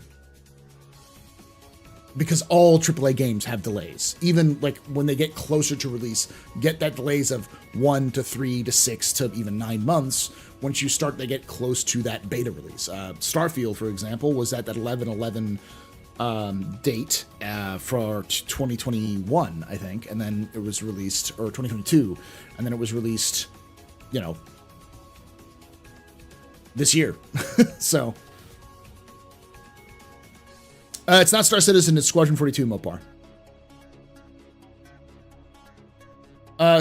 Speaker 1: Because all AAA games have delays. Even like when they get closer to release, get that delays of 1 to 3 to 6 to even 9 months. Once you start, they get close to that beta release. Starfield, for example, was at that 11/11 date for 2021, I think, and then it was released, or 2022, and then it was released, you know, this year. So it's not Star Citizen, it's Squadron 42, Mopar.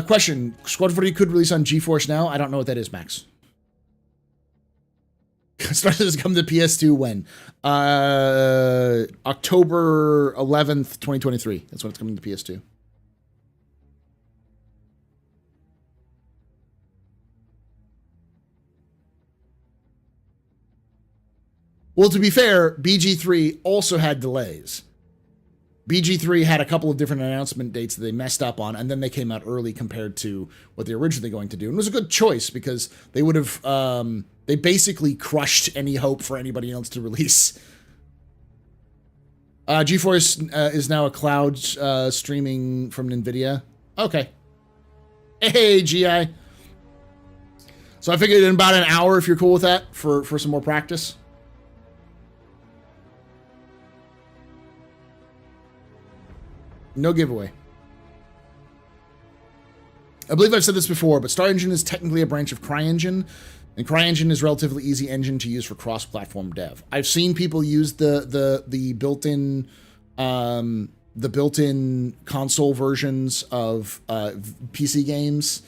Speaker 1: Question, Squadron 42 could release on GeForce Now? I don't know what that is, Max. Star Citizen come to PS2 when? October 11th, 2023. That's when it's coming to PS2. Well, to be fair, BG3 also had delays. BG3 had a couple of different announcement dates that they messed up on, and then they came out early compared to what they were originally going to do. And it was a good choice because they would have, they basically crushed any hope for anybody else to release. GeForce is now a cloud streaming from NVIDIA. Okay. Hey, GI. So I figured in about an hour, if you're cool with that, for some more practice. No giveaway. I believe I've said this before, but StarEngine is technically a branch of CryEngine, and CryEngine is a relatively easy engine to use for cross-platform dev. I've seen people use the built-in console versions of PC games,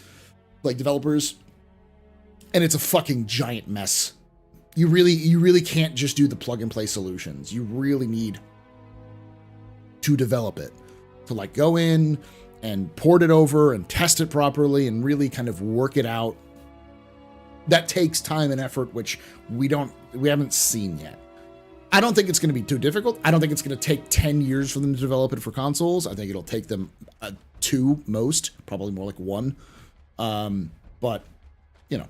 Speaker 1: like developers, and it's a fucking giant mess. You really can't just do the plug-and-play solutions. You really need to develop it. To like go in and port it over and test it properly and really kind of work it out. That takes time and effort, which we haven't seen yet. I don't think it's going to be too difficult. I don't think it's going to take 10 years for them to develop it for consoles. I think it'll take them 2 most, probably more like 1. But, you know.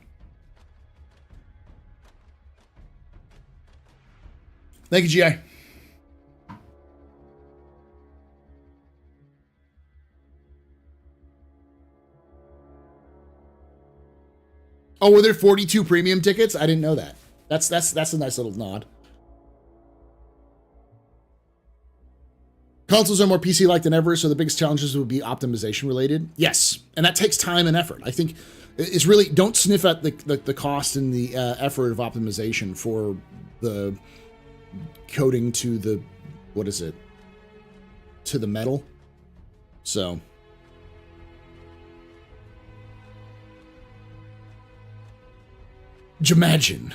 Speaker 1: Thank you, GI. Oh, were there 42 premium tickets? I didn't know that. That's a nice little nod. Consoles are more PC-like than ever, so the biggest challenges would be optimization related. Yes, and that takes time and effort. I think it's really, don't sniff at the cost and the effort of optimization for the coding to the, what is it? To the metal. So. Imagine.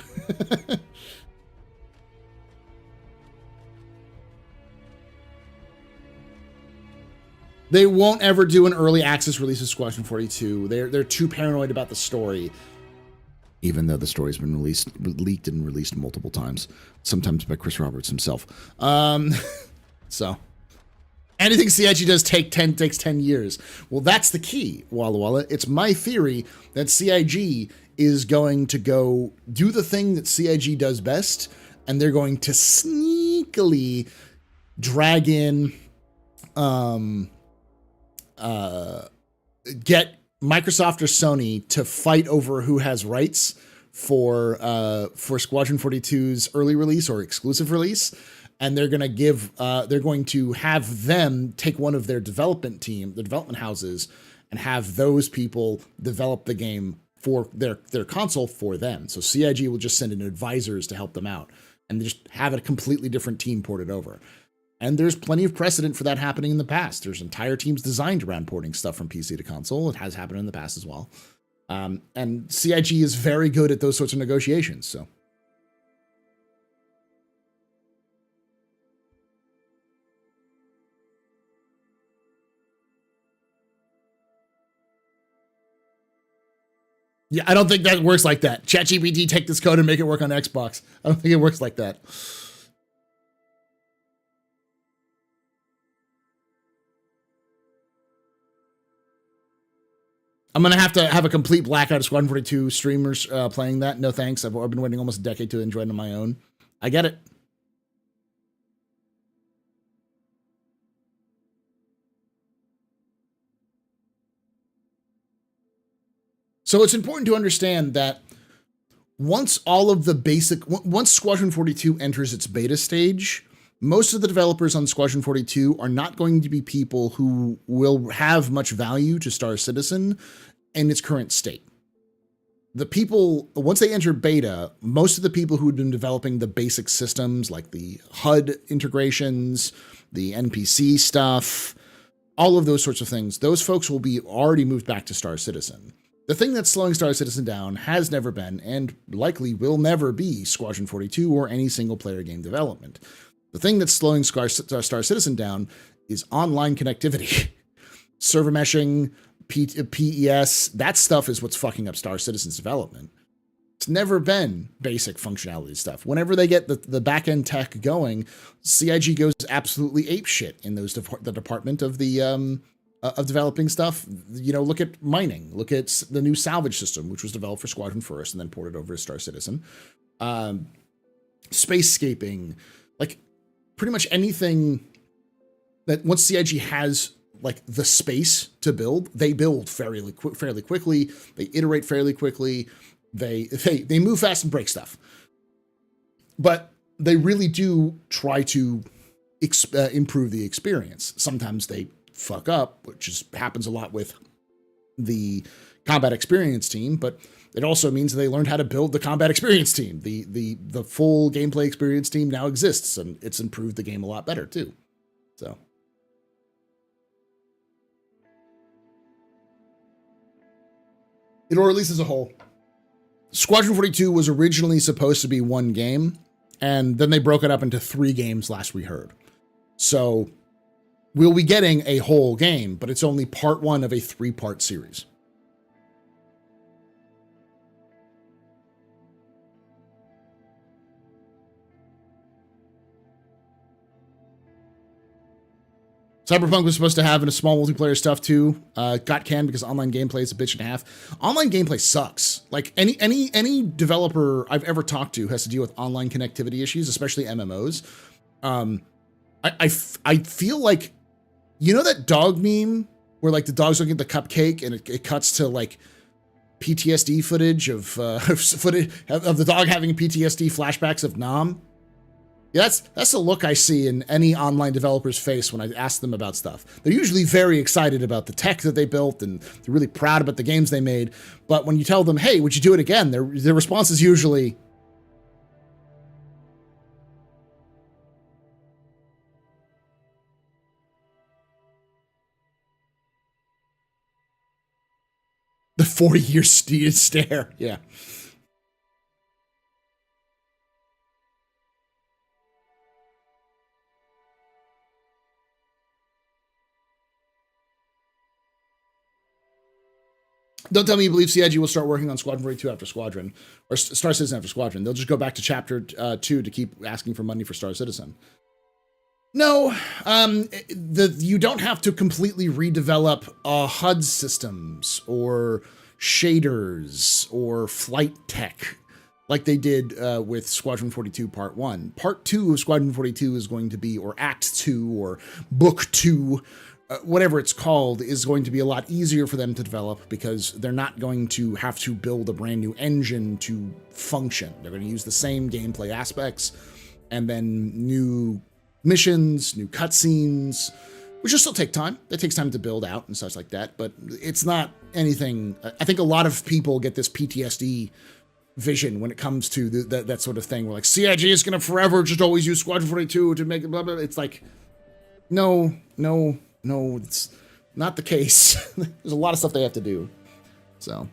Speaker 1: They won't ever do an early access release of Squadron 42. They're too paranoid about the story. Even though the story's been leaked and released multiple times, sometimes by Chris Roberts himself. So anything CIG does takes 10 years. Well, that's the key, Walla Walla. It's my theory that CIG is going to go do the thing that CIG does best, and they're going to sneakily drag in, get Microsoft or Sony to fight over who has rights for Squadron 42's early release or exclusive release, and they're going to have them take one of their development houses, and have those people develop the game for their console for them. So CIG will just send in advisors to help them out and just have a completely different team ported over. And there's plenty of precedent for that happening in the past. There's entire teams designed around porting stuff from PC to console. It has happened in the past as well. And CIG is very good at those sorts of negotiations. So. Yeah, I don't think that works like that. ChatGPT, take this code and make it work on Xbox. I don't think it works like that. I'm going to have a complete blackout of Squadron 42 streamers playing that. No thanks. I've been waiting almost a decade to enjoy it on my own. I get it. So it's important to understand that once Squadron 42 enters its beta stage, most of the developers on Squadron 42 are not going to be people who will have much value to Star Citizen in its current state. the people, once they enter beta, most of the people who had been developing the basic systems like the HUD integrations, the NPC stuff, all of those sorts of things, those folks will be already moved back to Star Citizen. The thing that's slowing Star Citizen down has never been, and likely will never be, Squadron 42 or any single-player game development. The thing that's slowing Star Citizen down is online connectivity. Server meshing, PES, that stuff is what's fucking up Star Citizen's development. It's never been basic functionality stuff. Whenever they get the back-end tech going, CIG goes absolutely apeshit in the department of the of developing stuff. You know, look at mining. Look at the new salvage system, which was developed for Squadron first and then ported over to Star Citizen. Spacescaping, like pretty much anything that once CIG has like the space to build, they build fairly quickly. They iterate fairly quickly. They move fast and break stuff. But they really do try to improve the experience. Sometimes they fuck up, which happens a lot with the combat experience team, but it also means they learned how to build the combat experience team. The full gameplay experience team now exists, and it's improved the game a lot better too. So or at least as a whole. Squadron 42 was originally supposed to be one game, and then they broke it up into 3 games last we heard. So we'll be getting a whole game, but it's only part 1 of a 3-part series. Cyberpunk was supposed to have a small multiplayer stuff too. Got canned because online gameplay is a bitch and a half. Online gameplay sucks. Like any developer I've ever talked to has to deal with online connectivity issues, especially MMOs. I feel like, you know that dog meme where like the dog's looking at the cupcake and it cuts to like PTSD footage of footage of the dog having PTSD flashbacks of Nam. Yeah, that's the look I see in any online developer's face when I ask them about stuff. They're usually very excited about the tech that they built and they're really proud about the games they made. But when you tell them, hey, would you do it again? Their response is usually, the 40-year stare. Yeah. Don't tell me you believe CIG will start working on Squadron 42 after Squadron, or Star Citizen after Squadron. They'll just go back to Chapter 2 to keep asking for money for Star Citizen. No, you don't have to completely redevelop HUD systems or shaders or flight tech like they did with Squadron 42 Part 1. Part 2 of Squadron 42 is going to be, or Act 2 or Book 2, whatever it's called, is going to be a lot easier for them to develop because they're not going to have to build a brand new engine to function. They're going to use the same gameplay aspects and then new missions, new cutscenes, which will still take time. It takes time to build out and such like that, but it's not anything. I think a lot of people get this PTSD vision when it comes to that sort of thing. We're like, CIG is going to forever just always use Squadron 42 to make it blah, blah. It's like, no, it's not the case. There's a lot of stuff they have to do. So.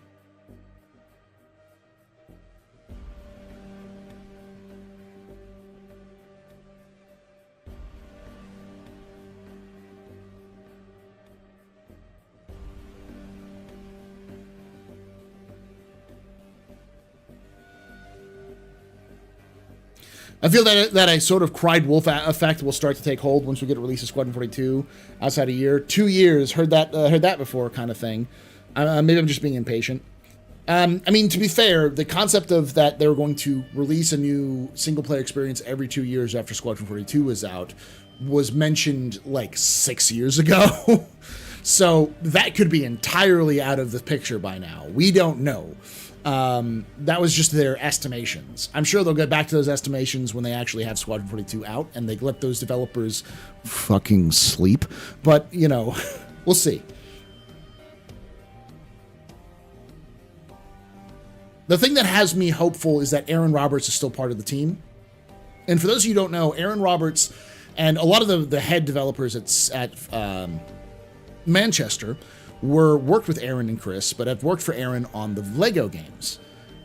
Speaker 1: I feel that a sort of cried wolf effect will start to take hold once we get a release of Squadron 42 outside a year. 2 years, heard that before kind of thing. Maybe I'm just being impatient. I mean, to be fair, the concept of that they were going to release a new single-player experience every 2 years after Squadron 42 was out was mentioned like 6 years ago. So that could be entirely out of the picture by now. We don't know. That was just their estimations. I'm sure they'll get back to those estimations when they actually have Squadron 42 out and they let those developers fucking sleep. But, you know, we'll see. The thing that has me hopeful is that Aaron Roberts is still part of the team. And for those of you who don't know, Aaron Roberts and a lot of the head developers at Manchester worked with Aaron and Chris, but have worked for Aaron on the Lego games.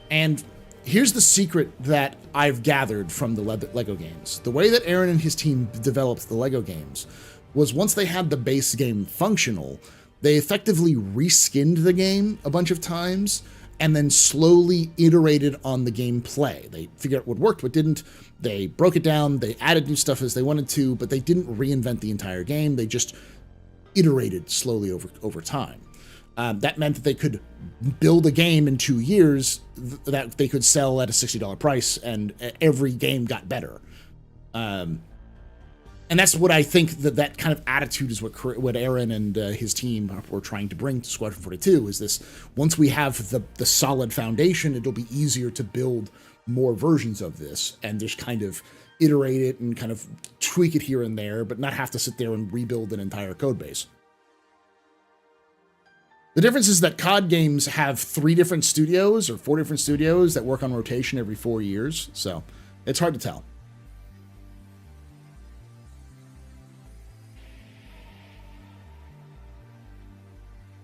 Speaker 1: And here's the secret that I've gathered from the Lego games. The way that Aaron and his team developed the Lego games was once they had the base game functional, they effectively reskinned the game a bunch of times and then slowly iterated on the gameplay. They figured out what worked, what didn't. They broke it down, they added new stuff as they wanted to, but they didn't reinvent the entire game. They just iterated slowly over time. That meant that they could build a game in 2 years that they could sell at a $60 price, and every game got better. And that's what I think that kind of attitude is what Aaron and his team were trying to bring to Squadron 42, is this: once we have the solid foundation, it'll be easier to build more versions of this and just kind of iterate it and kind of tweak it here and there, but not have to sit there and rebuild an entire code base. The difference is that COD games have 3 different studios or 4 different studios that work on rotation every 4 years, so it's hard to tell.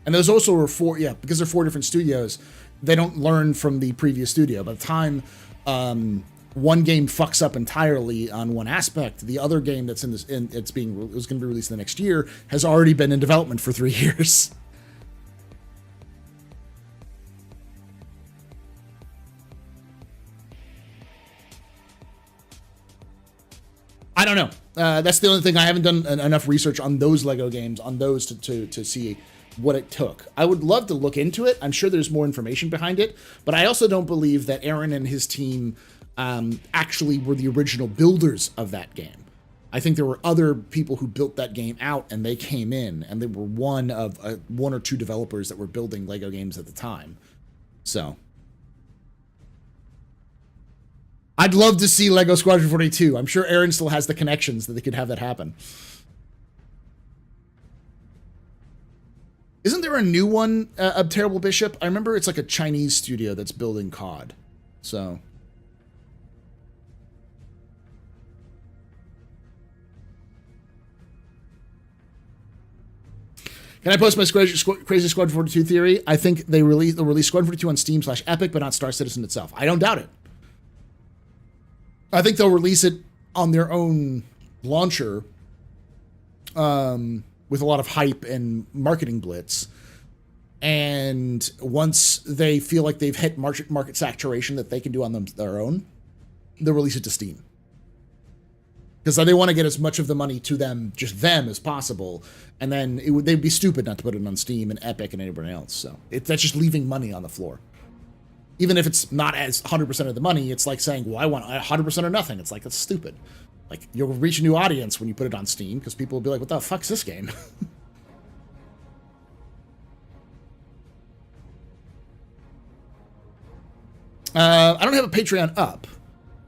Speaker 1: And those also were because they're 4 different studios, they don't learn from the previous studio. By the time one game fucks up entirely on one aspect, the other game that's was going to be released the next year has already been in development for 3 years. I don't know. That's the only thing. I haven't done enough research on those Lego games, on those to see what it took. I would love to look into it. I'm sure there's more information behind it, but I also don't believe that Aaron and his team actually were the original builders of that game. I think there were other people who built that game out, and they came in, and they were one of 1 or 2 developers that were building Lego games at the time. So I'd love to see Lego Squadron 42. I'm sure Aaron still has the connections that they could have that happen. Isn't there a new one of Terrible Bishop? I remember it's like a Chinese studio that's building COD. So can I post my crazy Squadron 42 theory? I think they'll release Squadron 42 on Steam/Epic, but not Star Citizen itself. I don't doubt it. I think they'll release it on their own launcher, with a lot of hype and marketing blitz. And once they feel like they've hit market saturation that they can do on their own, they'll release it to Steam. Because they want to get as much of the money to them as possible. And then they'd be stupid not to put it on Steam and Epic and anybody else. So that's just leaving money on the floor. Even if it's not as 100% of the money, it's like saying, well, I want 100% or nothing. It's like, that's stupid. Like, you'll reach a new audience when you put it on Steam, because people will be like, what the fuck's this game? I don't have a Patreon up,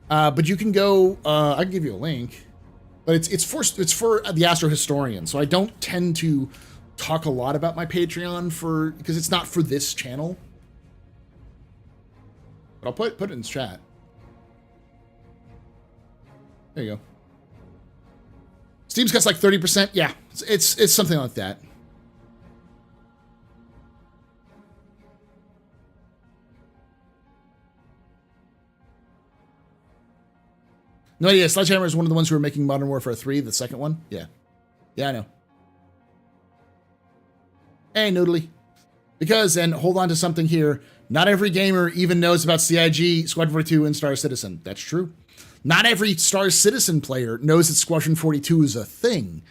Speaker 1: but you can go, I can give you a link, but it's for the Astro Historian, so I don't tend to talk a lot about my Patreon because it's not for this channel. But I'll put it in the chat. There you go. Steam's cuts like 30%. Yeah, it's something like that. No idea. Sledgehammer is one of the ones who are making Modern Warfare 3, the second one. Yeah. Yeah, I know. Hey, Noodly. Because, and hold on to something here, not every gamer even knows about CIG, Squadron 42, and Star Citizen. That's true. Not every Star Citizen player knows that Squadron 42 is a thing.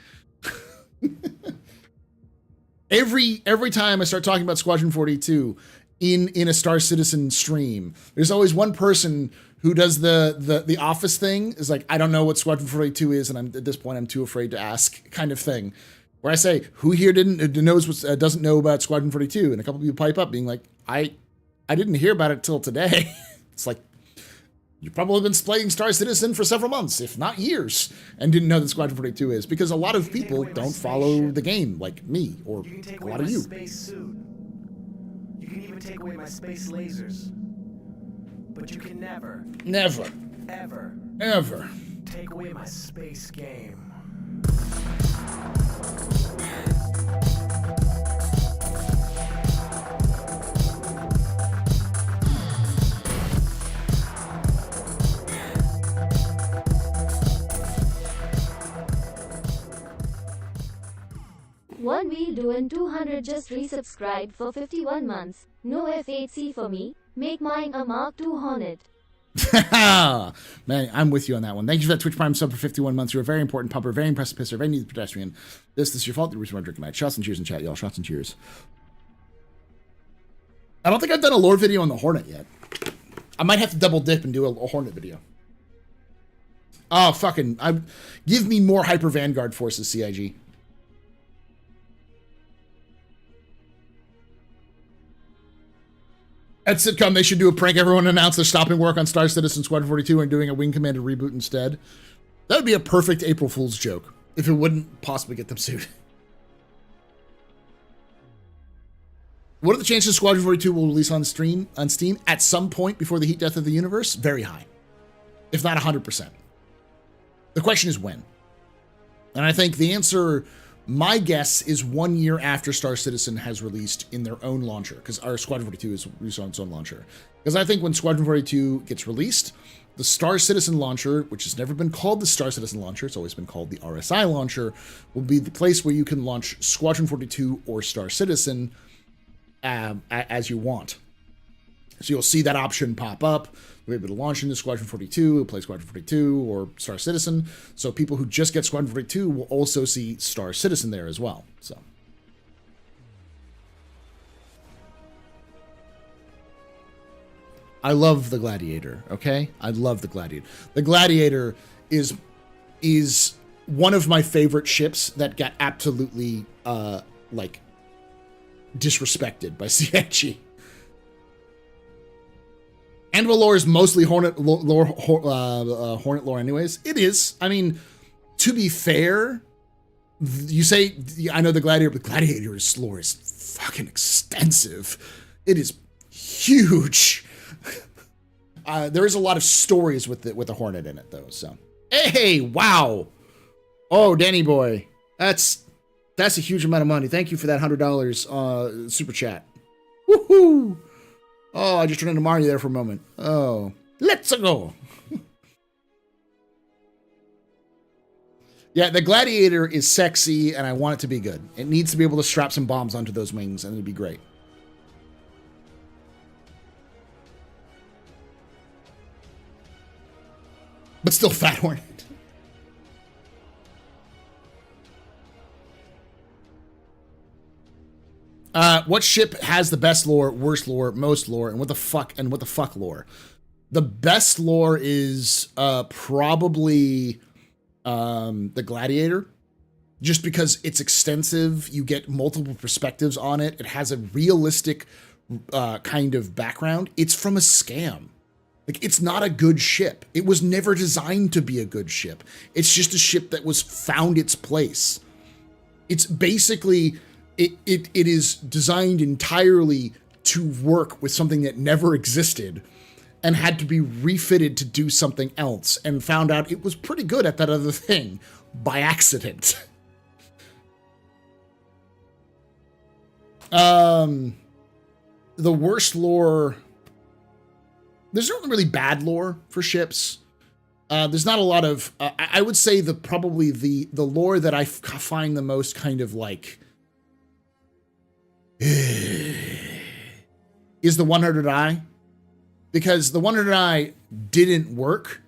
Speaker 1: Every time I start talking about Squadron 42 in a Star Citizen stream, there's always one person who does the office thing, is like, I don't know what Squadron 42 is, and at this point I'm too afraid to ask, kind of thing. Where I say, who here doesn't know about Squadron 42? And a couple people pipe up being like, I didn't hear about it till today. It's like, you've probably been playing Star Citizen for several months, if not years, and didn't know that Squadron 42 is, because a lot of people don't follow the game like me, or a lot of you.
Speaker 2: Space suit. You can even take away my space lasers. But you can never,
Speaker 1: Never.
Speaker 2: ever
Speaker 1: Ever.
Speaker 2: take away my space game.
Speaker 3: One wheel doing 200 just resubscribed for 51 months. No F8C for me. Make mine a Mark II Hornet.
Speaker 1: Man, I'm with you on that one. Thank you for that Twitch Prime sub for 51 months. You're a very important pumper, very impressive pisser, very neat pedestrian. This is your fault. The reason why I'm drinking night. Shots and cheers in chat, y'all. Shots and cheers. I don't think I've done a lore video on the Hornet yet. I might have to double dip and do a Hornet video. Oh, fucking. Give me more Hyper Vanguard forces, CIG. At sitcom, they should do a prank. Everyone announce they're stopping work on Star Citizen Squadron 42 and doing a Wing Commander reboot instead. That would be a perfect April Fool's joke, if it wouldn't possibly get them sued. What are the chances Squadron 42 will release on Steam at some point before the heat death of the universe? Very high, if not 100%. The question is when. And I think the answer, my guess, is 1 year after Star Citizen has released in their own launcher, because our Squadron 42 is released on its own launcher. Because I think when Squadron 42 gets released, the Star Citizen launcher, which has never been called the Star Citizen launcher, it's always been called the RSI launcher, will be the place where you can launch Squadron 42 or Star Citizen as you want. So you'll see that option pop up. You'll be able to launch into Squadron 42, play Squadron 42 or Star Citizen. So people who just get Squadron 42 will also see Star Citizen there as well. So I love the Gladiator, okay? I love the Gladiator. The Gladiator is one of my favorite ships that got absolutely like disrespected by CIG. Anvil lore is mostly Hornet lore, Hornet lore anyways. It is. I mean, to be fair, you say, I know the Gladiator, but Gladiator's lore is fucking extensive. It is huge. There is a lot of stories with the Hornet in it, though, so. Hey, wow. Oh, Danny boy. That's a huge amount of money. Thank you for that $100 super chat. Woohoo! Oh, I just turned into Mario there for a moment. Oh, let's go. Yeah, the Gladiator is sexy, and I want it to be good. It needs to be able to strap some bombs onto those wings, and it'd be great. But still Fat Hornet. What ship has the best lore, worst lore, most lore, and what the fuck lore? The best lore is probably the Gladiator, just because it's extensive. You get multiple perspectives on it. It has a realistic kind of background. It's from a scam. Like, it's not a good ship. It was never designed to be a good ship. It's just a ship that was found its place. It's basically... It is designed entirely to work with something that never existed and had to be refitted to do something else, and found out it was pretty good at that other thing by accident. The worst lore... There's not really bad lore for ships. There's not a lot of... I would say probably the lore that I find the most kind of like... is the 100i, because the 100i didn't work,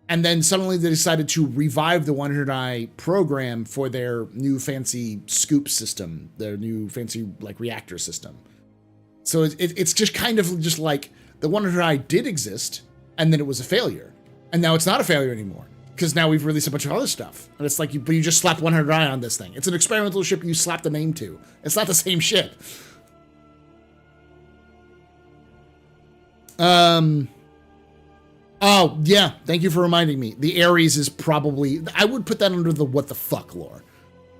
Speaker 1: and then suddenly they decided to revive the 100i program for their new fancy scoop system, their new fancy like reactor system. So it's just kind of just like the 100i did exist, and then it was a failure, and now it's not a failure anymore, because now we've released a bunch of other stuff, and it's like you just slapped 100i on this thing. It's an experimental ship you slapped a name to. It's not the same ship. Oh yeah, thank you for reminding me. The Ares is probably, I would put that under the what the fuck lore,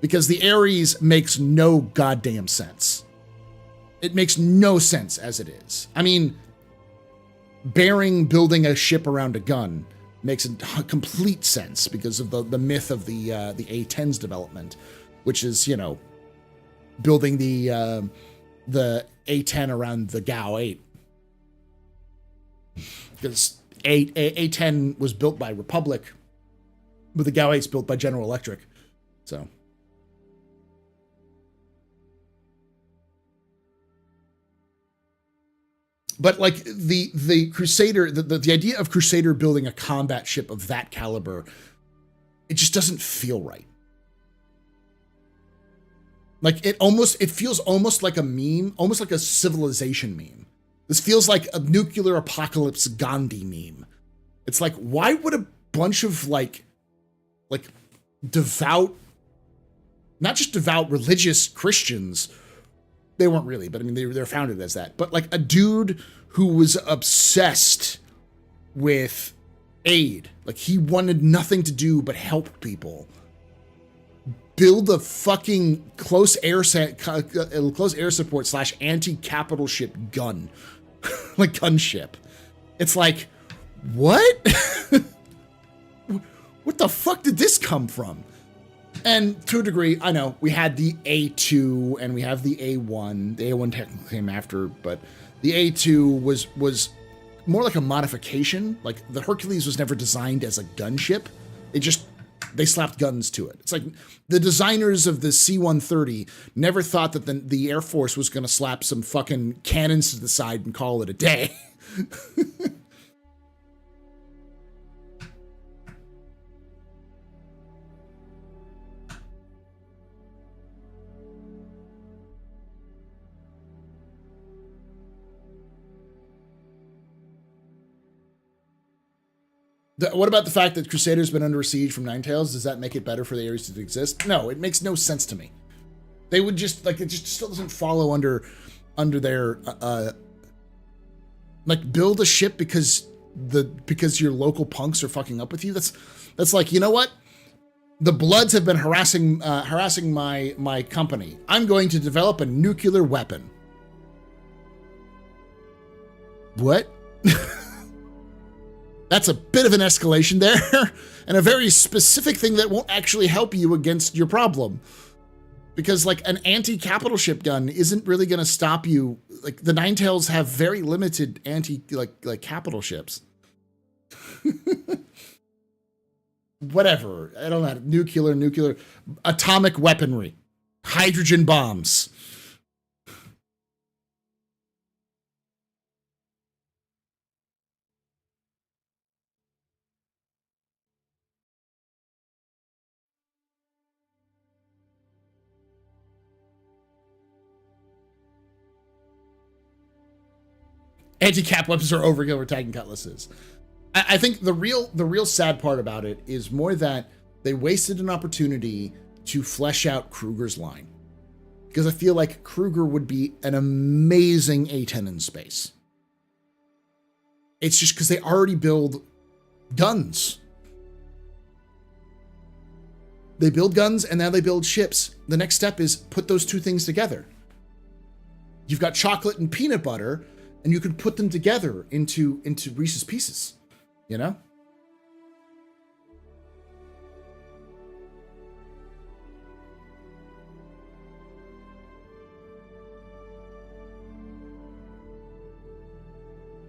Speaker 1: because the Ares makes no goddamn sense. It makes no sense as it is. I mean, Baring building a ship around a gun makes complete sense because of the myth of the A10's development, which is, you know, building the A10 around the GAU 8. Because A10 was built by Republic, but the GAU 8's built by General Electric. So. But like the Crusader, the idea of Crusader building a combat ship of that caliber, it just doesn't feel right. Like it feels almost like a meme, almost like a Civilization meme. This feels like a nuclear apocalypse Gandhi meme. It's like, why would a bunch of like devout, not just devout religious Christians, they weren't really, but I mean, they're founded as that. But like a dude who was obsessed with aid, like he wanted nothing to do but help people, build a fucking close air support / anti-capital ship gun, like gunship. It's like, what? What the fuck did this come from? And to a degree, I know we had the A2 and we have the A1. The A1 technically came after, but the A2 was more like a modification. Like the Hercules was never designed as a gunship. They slapped guns to it. It's like the designers of the C-130 never thought that the Air Force was going to slap some fucking cannons to the side and call it a day. What about the fact that Crusader's been under siege from Ninetales? Does that make it better for the Ares to exist? No, it makes no sense to me. They would just, like, it just still doesn't follow under their, like, build a ship because your local punks are fucking up with you. That's like, you know what? The Bloods have been harassing my company. I'm going to develop a nuclear weapon. What? That's a bit of an escalation there, and a very specific thing that won't actually help you against your problem. Because, like, an anti-capital ship gun isn't really going to stop you. Like, the Ninetales have very limited capital ships. Whatever. I don't know. Nuclear, atomic weaponry, hydrogen bombs. Anti-cap weapons are overkill for tagging cutlasses. I think the real sad part about it is more that they wasted an opportunity to flesh out Kruger's line. Because I feel like Kruger would be an amazing A10 in space. It's just because they already build guns. They build guns and now they build ships. The next step is put those two things together. You've got chocolate and peanut butter, and you could put them together into Reese's Pieces, you know?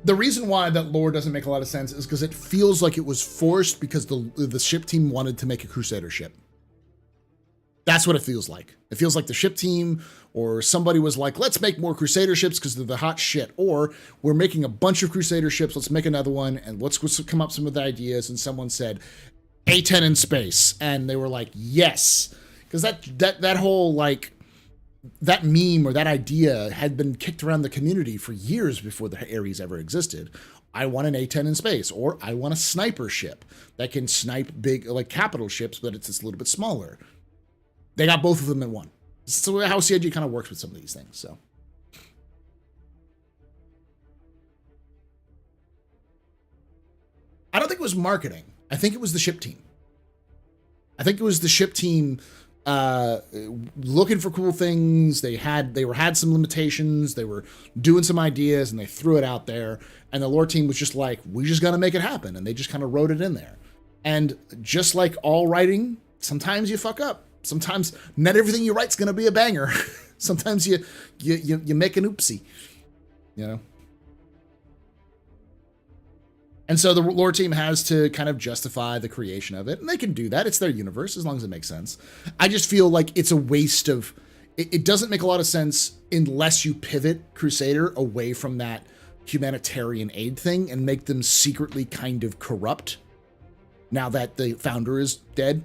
Speaker 1: The reason why that lore doesn't make a lot of sense is because it feels like it was forced because the ship team wanted to make a Crusader ship. That's what it feels like. It feels like the ship team or somebody was like, let's make more Crusader ships because they're the hot shit. Or we're making a bunch of Crusader ships. Let's make another one. And let's come up with some of the ideas. And someone said A10 in space. And they were like, yes. Because that whole, like, that meme or that idea had been kicked around the community for years before the Ares ever existed. I want an A10 in space, or I want a sniper ship that can snipe big, like, capital ships, but it's just a little bit smaller. They got both of them in one. So how CIG kind of works with some of these things. So I don't think it was marketing. I think it was the ship team. I think it was the ship team looking for cool things. They had some limitations. They were doing some ideas, and they threw it out there. And the lore team was just like, we just got to make it happen, and they just kind of wrote it in there. And just like all writing, sometimes you fuck up. Sometimes not everything you write's gonna be a banger. Sometimes you make an oopsie, you know. And so the lore team has to kind of justify the creation of it, and they can do that. It's their universe, as long as it makes sense. I just feel like it's a waste of... It doesn't make a lot of sense unless you pivot Crusader away from that humanitarian aid thing and make them secretly kind of corrupt now that the founder is dead.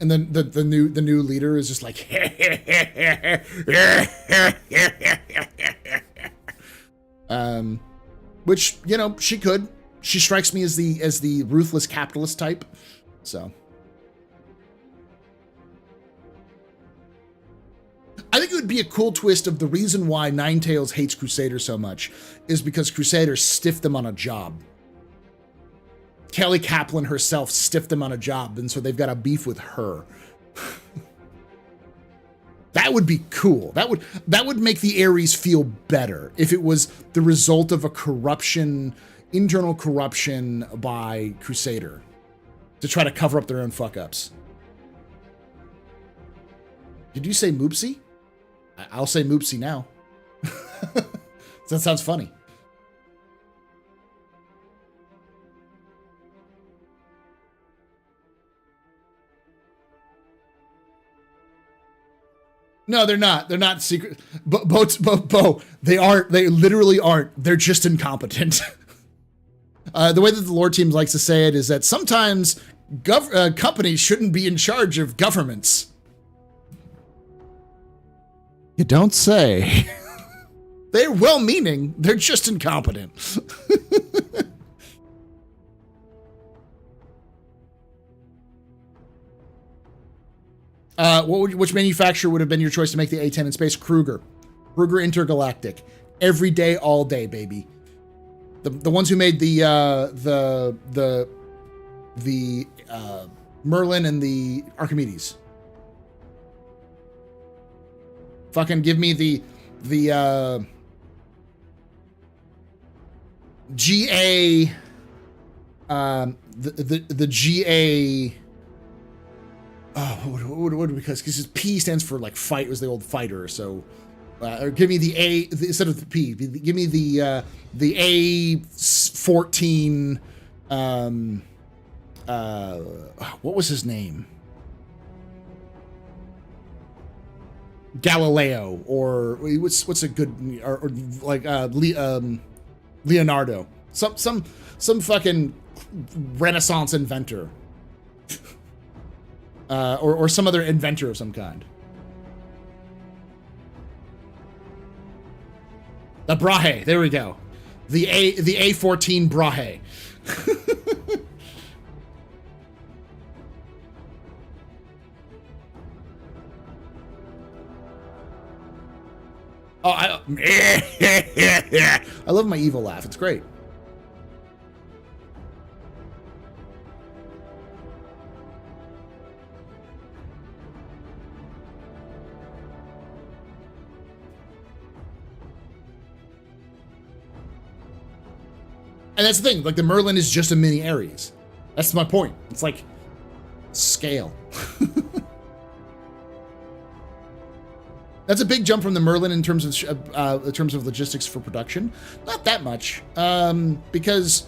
Speaker 1: And then the new leader is just like... which, you know, she could. She strikes me as the ruthless capitalist type. So I think it would be a cool twist of the reason why Ninetales hates Crusader so much is because Crusader stiffed them on a job. Kelly Kaplan herself stiffed them on a job, and so they've got a beef with her. That would be cool. That would make the Ares feel better if it was the result of a corruption, internal corruption by Crusader to try to cover up their own fuck-ups. Did you say Moopsie? I'll say Moopsie now. That sounds funny. No, they're not. They're not secret. Bo, they aren't. They literally aren't. They're just incompetent. The way that the lore team likes to say it is that sometimes companies shouldn't be in charge of governments. You don't say. They're well-meaning. They're just incompetent. Which manufacturer would have been your choice to make the A10 in space? Kruger Intergalactic. Every day, all day, baby. The ones who made the Merlin and the Archimedes. Fucking give me the GA the GA. Oh, what because P stands for like fight, was the old fighter. So, or give me the A instead of the P. Give me the A14. What was his name? Galileo, or what's a good, or like Leonardo. Some fucking Renaissance inventor. Or some other inventor of some kind. The Brahe, there we go. The A14 Brahe. Oh, I love my evil laugh. It's great. And that's the thing, like the Merlin is just a mini Ares. That's my point. It's like scale. That's a big jump from the Merlin in terms of logistics for production. Not that much, because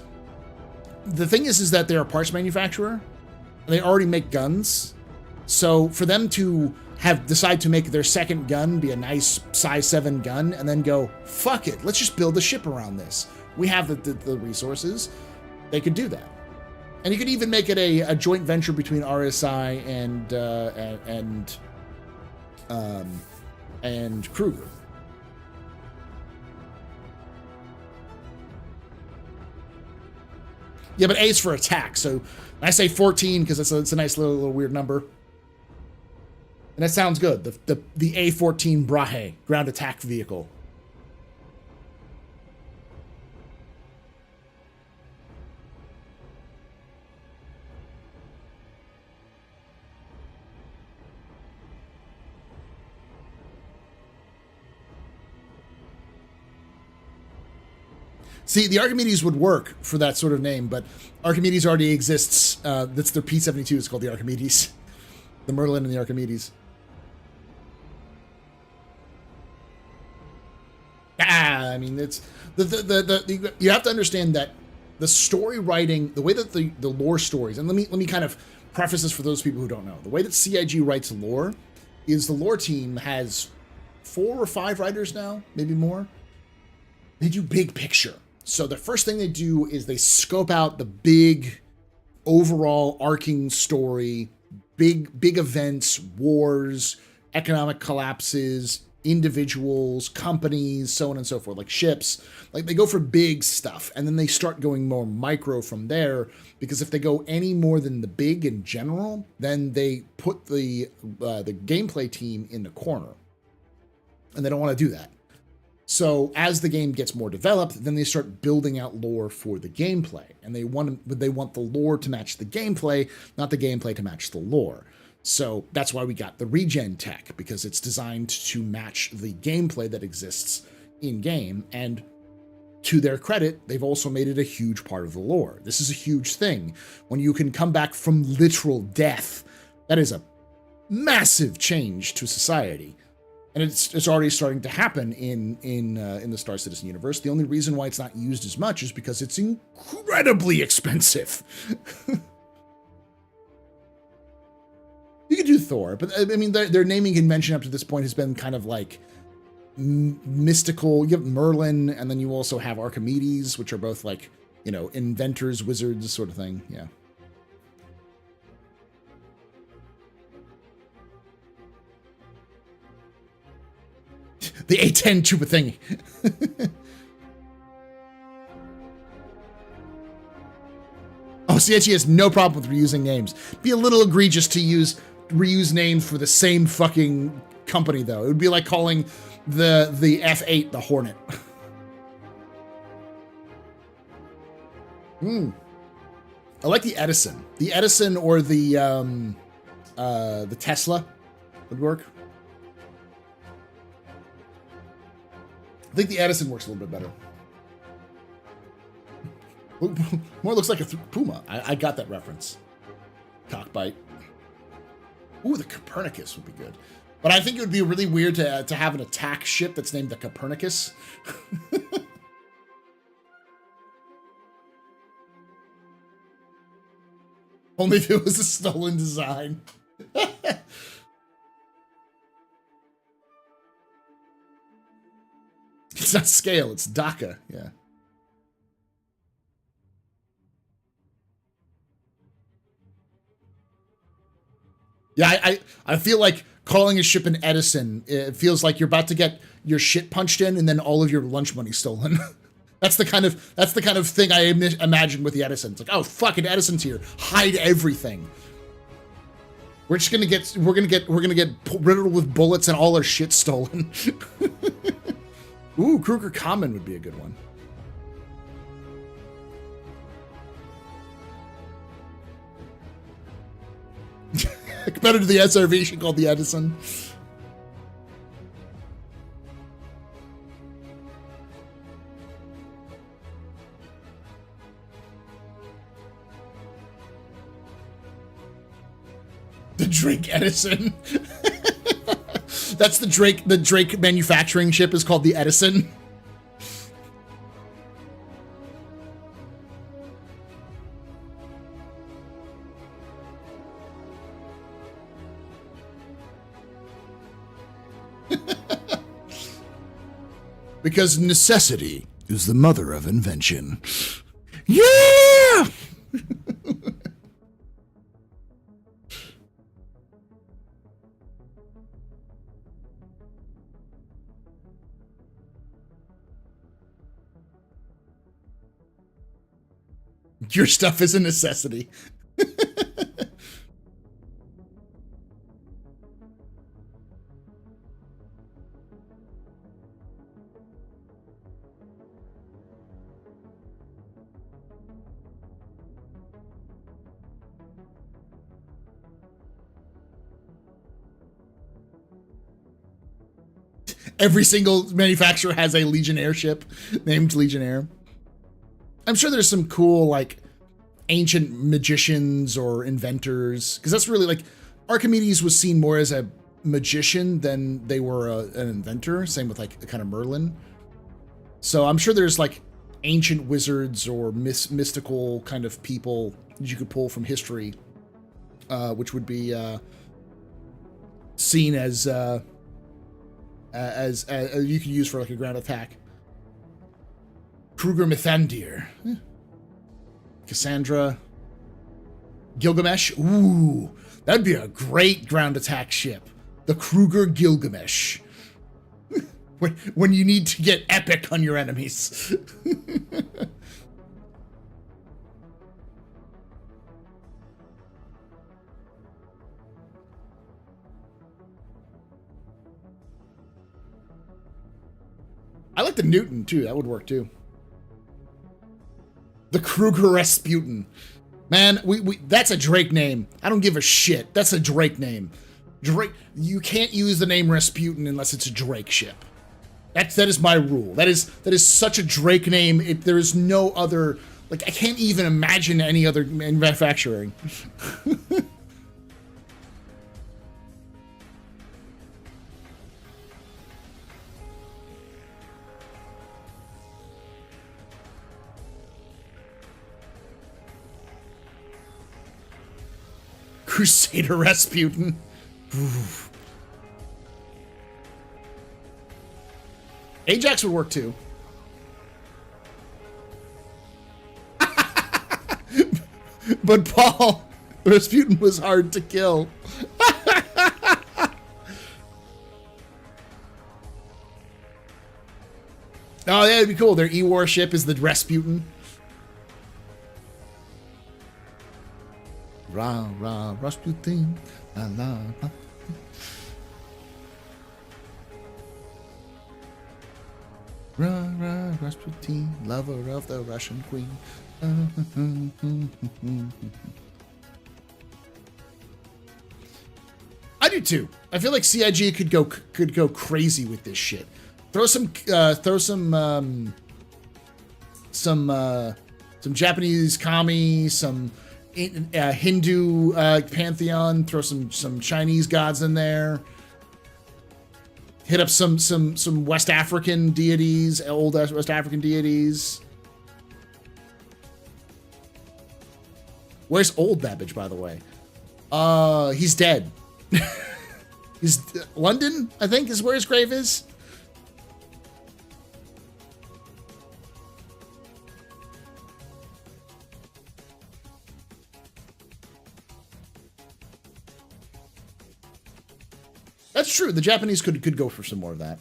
Speaker 1: the thing is that they're a parts manufacturer. They already make guns, so for them to decide to make their second gun be a nice size 7 gun and then go, fuck it, let's just build a ship around this. We have the resources. They could do that. And you could even make it a joint venture between RSI and Kruger. Yeah, but A is for attack, so I say 14 because it's a nice little weird number. And that sounds good. The A14 Brahe, ground attack vehicle. See, the Archimedes would work for that sort of name, but Archimedes already exists. That's their P-72. It's called the Archimedes. The Merlin and the Archimedes. I mean, it's you have to understand that the story writing, the way that the lore stories, and let me kind of preface this for those people who don't know. The way that CIG writes lore is the lore team has 4 or 5 writers now, maybe more. They do big picture. So the first thing they do is they scope out the big overall arcing story, big events, wars, economic collapses, individuals, companies, so on and so forth, like ships. Like they go for big stuff, and then they start going more micro from there, because if they go any more than the big in general, then they put the gameplay team in the corner, and they don't want to do that. So as the game gets more developed, then they start building out lore for the gameplay, and they want the lore to match the gameplay, not the gameplay to match the lore. So that's why we got the regen tech, because it's designed to match the gameplay that exists in game. And to their credit, they've also made it a huge part of the lore. This is a huge thing. When you can come back from literal death, that is a massive change to society. And it's already starting to happen in the Star Citizen universe. The only reason why it's not used as much is because it's incredibly expensive. You could do Thor, but I mean, their naming convention up to this point has been kind of like mystical. You have Merlin, and then you also have Archimedes, which are both like, you know, inventors, wizards, sort of thing. Yeah. The A10 tuba thingy. Oh, CIG has no problem with reusing names. Be a little egregious to reuse names for the same fucking company, though. It would be like calling the F8 the Hornet. I like the Edison. The Edison or the Tesla would work. I think the Edison works a little bit better. More looks like a puma. I got that reference. Cockbite. Ooh, the Copernicus would be good. But I think it would be really weird to have an attack ship that's named the Copernicus. Only if it was a stolen design. It's not scale, it's DACA, yeah. Yeah, I feel like calling a ship an Edison, it feels like you're about to get your shit punched in and then all of your lunch money stolen. That's the kind of thing I imagine with the Edison. It's like, oh fuck, an Edison's here. Hide everything. We're gonna get riddled with bullets and all our shit stolen. Ooh, Kruger Common would be a good one. Better to the SRV, she called the Edison. The Drake Edison. That's the Drake manufacturing ship is called the Edison. Because necessity is the mother of invention. Yeah! Your stuff is a necessity. Every single manufacturer has a Legionnaire ship named Legionnaire. I'm sure there's some cool, like, ancient magicians or inventors, because that's really, like, Archimedes was seen more as a magician than they were an inventor. Same with, like, kind of Merlin. So I'm sure there's, like, ancient wizards or mystical kind of people that you could pull from history, which would be seen as you could use for, like, a ground attack. Kruger Mithandir. Cassandra. Gilgamesh. Ooh, that'd be a great ground attack ship. The Kruger Gilgamesh. when you need to get epic on your enemies. I like the Newton, too. That would work, too. The Kruger Rasputin. Man, that's a Drake name. I don't give a shit. That's a Drake name. Drake, you can't use the name Rasputin unless it's a Drake ship. That is my rule. That is such a Drake name. There is no other, like, I can't even imagine any other manufacturing. Crusader Rasputin. Oof. Ajax would work too. But Paul, Rasputin was hard to kill. Oh, yeah, it'd be cool. Their E-War ship is the Rasputin. Ra, ra, Rasputin. La, la, la. Ra, ra, Rasputin, lover of the Russian queen. I do too. I feel like CIG could go crazy with this shit. Throw some Japanese kami, some Hindu pantheon. Throw some Chinese gods in there. Hit up some West African deities, old West African deities. Where's old Babbage, by the way? He's dead. He's London, I think, is where his grave is. That's true. The Japanese could go for some more of that.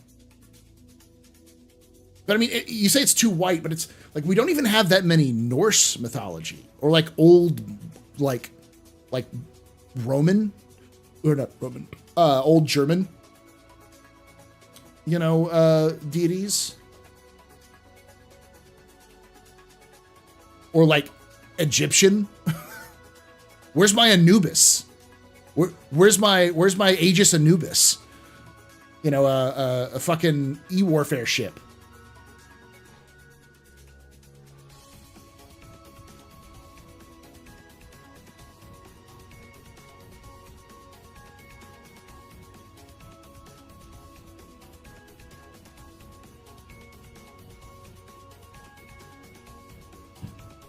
Speaker 1: But I mean, you say it's too white, but it's like we don't even have that many Norse mythology or like old, like Roman, or not Roman, old German, deities, or like Egyptian. Where's my Anubis? Where's my Aegis Anubis? A fucking E-warfare ship.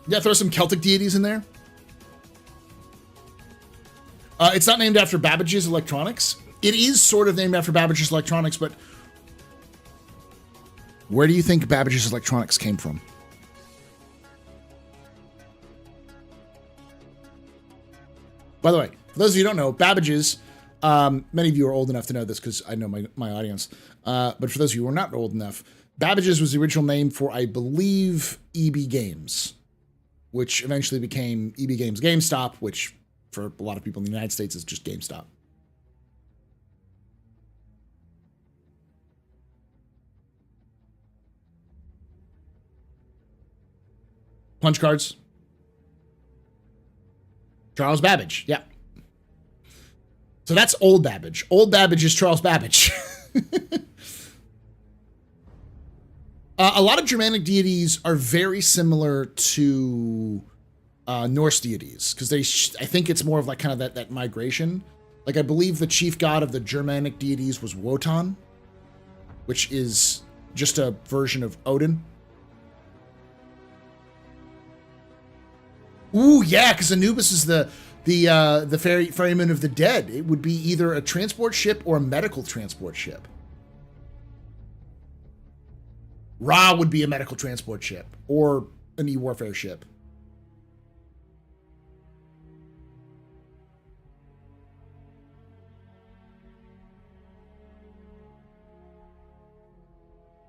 Speaker 1: Yeah, throw some Celtic deities in there. It's not named after Babbage's Electronics. It is sort of named after Babbage's Electronics, but where do you think Babbage's Electronics came from? By the way, for those of you who don't know, Babbage's, many of you are old enough to know this because I know my audience, but for those of you who are not old enough, Babbage's was the original name for, I believe, EB Games, which eventually became EB Games GameStop, which for a lot of people in the United States is just GameStop. Punch cards. Charles Babbage, yeah. So that's old Babbage. Old Babbage is Charles Babbage. A lot of Germanic deities are very similar to Norse deities because I think it's more of like kind of that migration. Like I believe the chief god of the Germanic deities was Wotan, which is just a version of Odin. Ooh, yeah, because Anubis is the ferryman of the dead. It would be either a transport ship or a medical transport ship. Ra would be a medical transport ship or an e-warfare ship.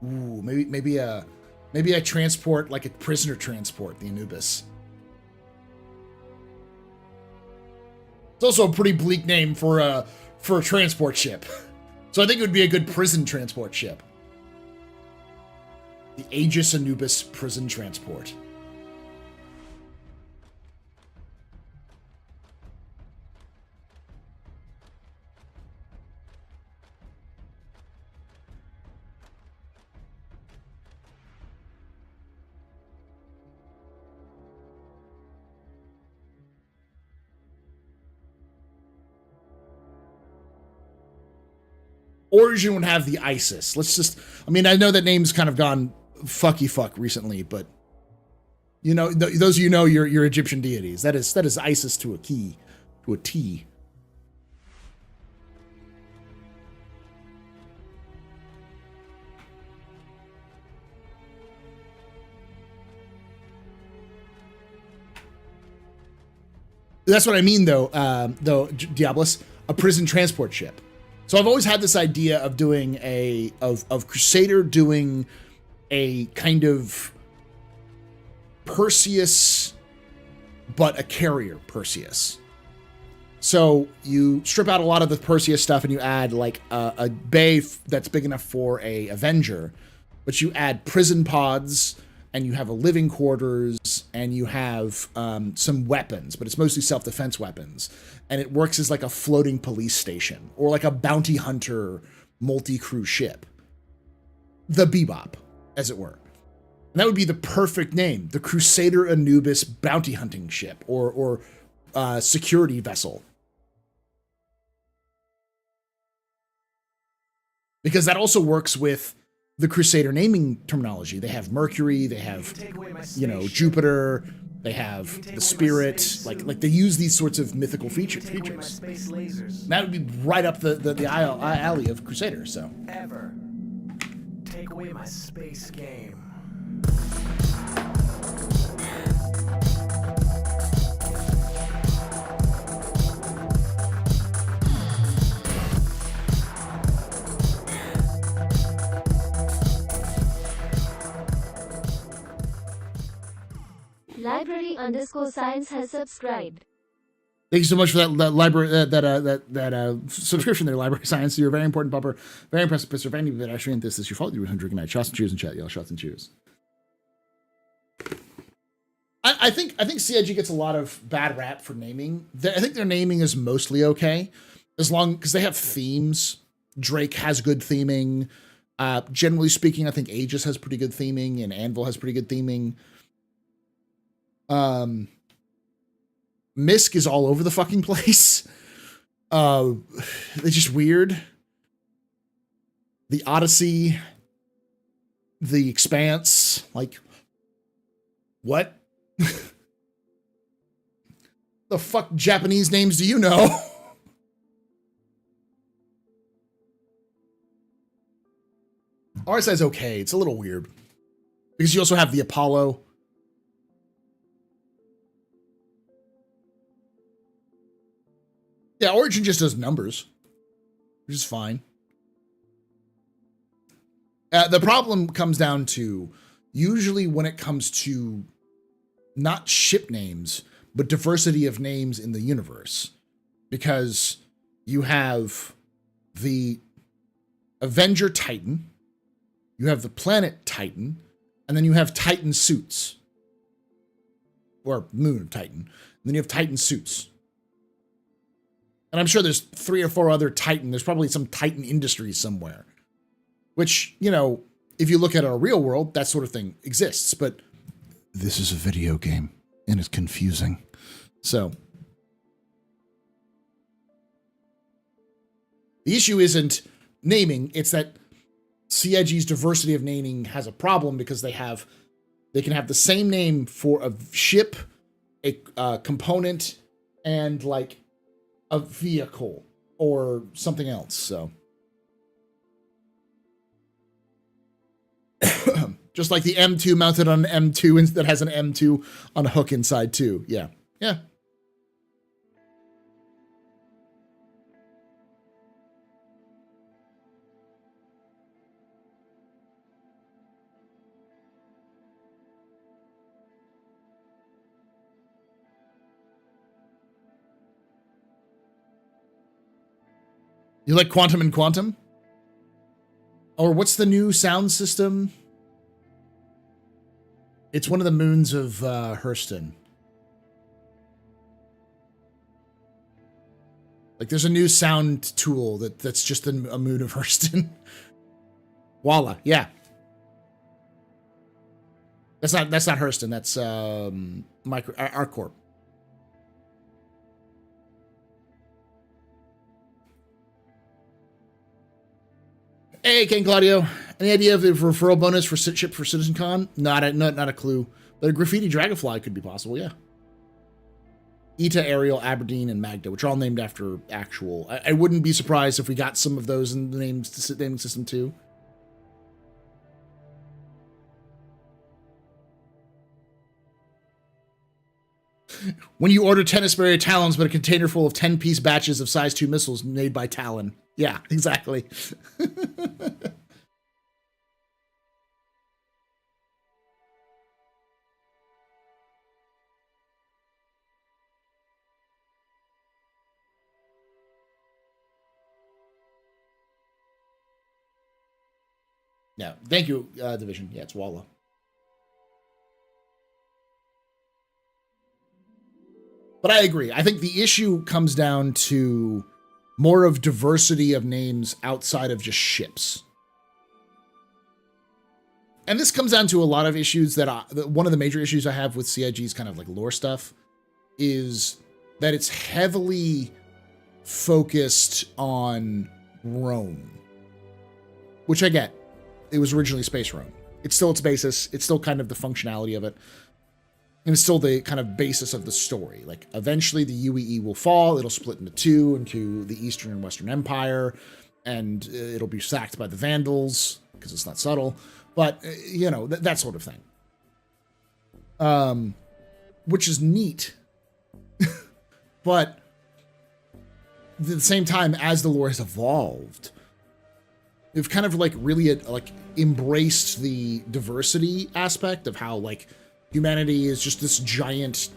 Speaker 1: Ooh, maybe I transport like a prisoner transport, the Anubis. It's also a pretty bleak name for a transport ship. So I think it would be a good prison transport ship. The Aegis Anubis prison transport. Origin would have the Isis. Let's just, I mean, I know that name's kind of gone fucky fuck recently, but you know, those of you know your Egyptian deities. That is Isis to a T. That's what I mean, though, Diablos, a prison transport ship. So I've always had this idea of doing of Crusader doing a kind of Perseus, but a carrier Perseus. So you strip out a lot of the Perseus stuff and you add like a bay that's big enough for a Avenger, but you add prison pods and you have a living quarters and you have some weapons, but it's mostly self-defense weapons. And it works as like a floating police station or like a bounty hunter multi-crew ship. The Bebop, as it were. And that would be the perfect name, the Crusader Anubis bounty hunting ship or security vessel. Because that also works with the Crusader naming terminology. They have Mercury, they have, you know, Jupiter, they have the Spirit, like they use these sorts of mythical features. That would be right up the alley of Crusader, so.
Speaker 2: Ever take away my space game.
Speaker 3: Library_science has subscribed.
Speaker 1: Thank you so much for that library that subscription there, Library Science. You're a very important bumper, very impressive pisser. If any of it actually this is your fault, you were drinking night. Shots and cheers in chat, y'all. Shots and cheers. I think CIG gets a lot of bad rap for naming. I think their naming is mostly okay, because they have themes. Drake has good theming. Generally speaking, I think Aegis has pretty good theming, and Anvil has pretty good theming. Misk is all over the fucking place. It's just weird. The Odyssey, the Expanse, like, what? The fuck Japanese names do you know? RSI's okay. It's a little weird. Because you also have the Apollo. Yeah, Origin just does numbers, which is fine. The problem comes down to, usually when it comes to not ship names, but diversity of names in the universe. Because you have the Avenger Titan, you have the planet Titan, and then you have Titan suits. Or Moon of Titan. And then you have Titan suits. And I'm sure there's 3 or 4 other Titan. There's probably some Titan Industries somewhere. Which, you know, if you look at our real world, that sort of thing exists. But this is a video game, and it's confusing. So the issue isn't naming, it's that CIG's diversity of naming has a problem because they can have the same name for a ship, a component, and like a vehicle or something else. So just like the M2 mounted on an M2 that has an M2 on a hook inside too. Yeah. Yeah. You like Quantum and Quantum? Or what's the new sound system? It's one of the moons of Hurston. Like there's a new sound tool that's just a moon of Hurston. Walla, yeah. That's not Hurston, that's ArcCorp. Hey, King Claudio. Any idea of the referral bonus for ship for CitizenCon? Not a clue. But a graffiti dragonfly could be possible, yeah. Eta, Ariel, Aberdeen, and Magda, which are all named after actual. I wouldn't be surprised if we got some of those in the naming system too. When you order tennis barrier Talons, but a container full of 10-piece batches of size 2 missiles made by Talon. Yeah, exactly. Yeah, thank you, Division. Yeah, it's Walla. But I agree. I think the issue comes down to more of diversity of names outside of just ships. And this comes down to a lot of issues that one of the major issues I have with CIG's kind of like lore stuff is that it's heavily focused on Rome, which I get. It was originally Space Rome. It's still its basis. It's still kind of the functionality of it. And it's still the kind of basis of the story. Like, eventually the UEE will fall. It'll split into two, into the Eastern and Western Empire. And it'll be sacked by the Vandals, because it's not subtle. But, you know, that sort of thing. Which is neat. But at the same time, as the lore has evolved, they've kind of like really like embraced the diversity aspect of how like humanity is just this giant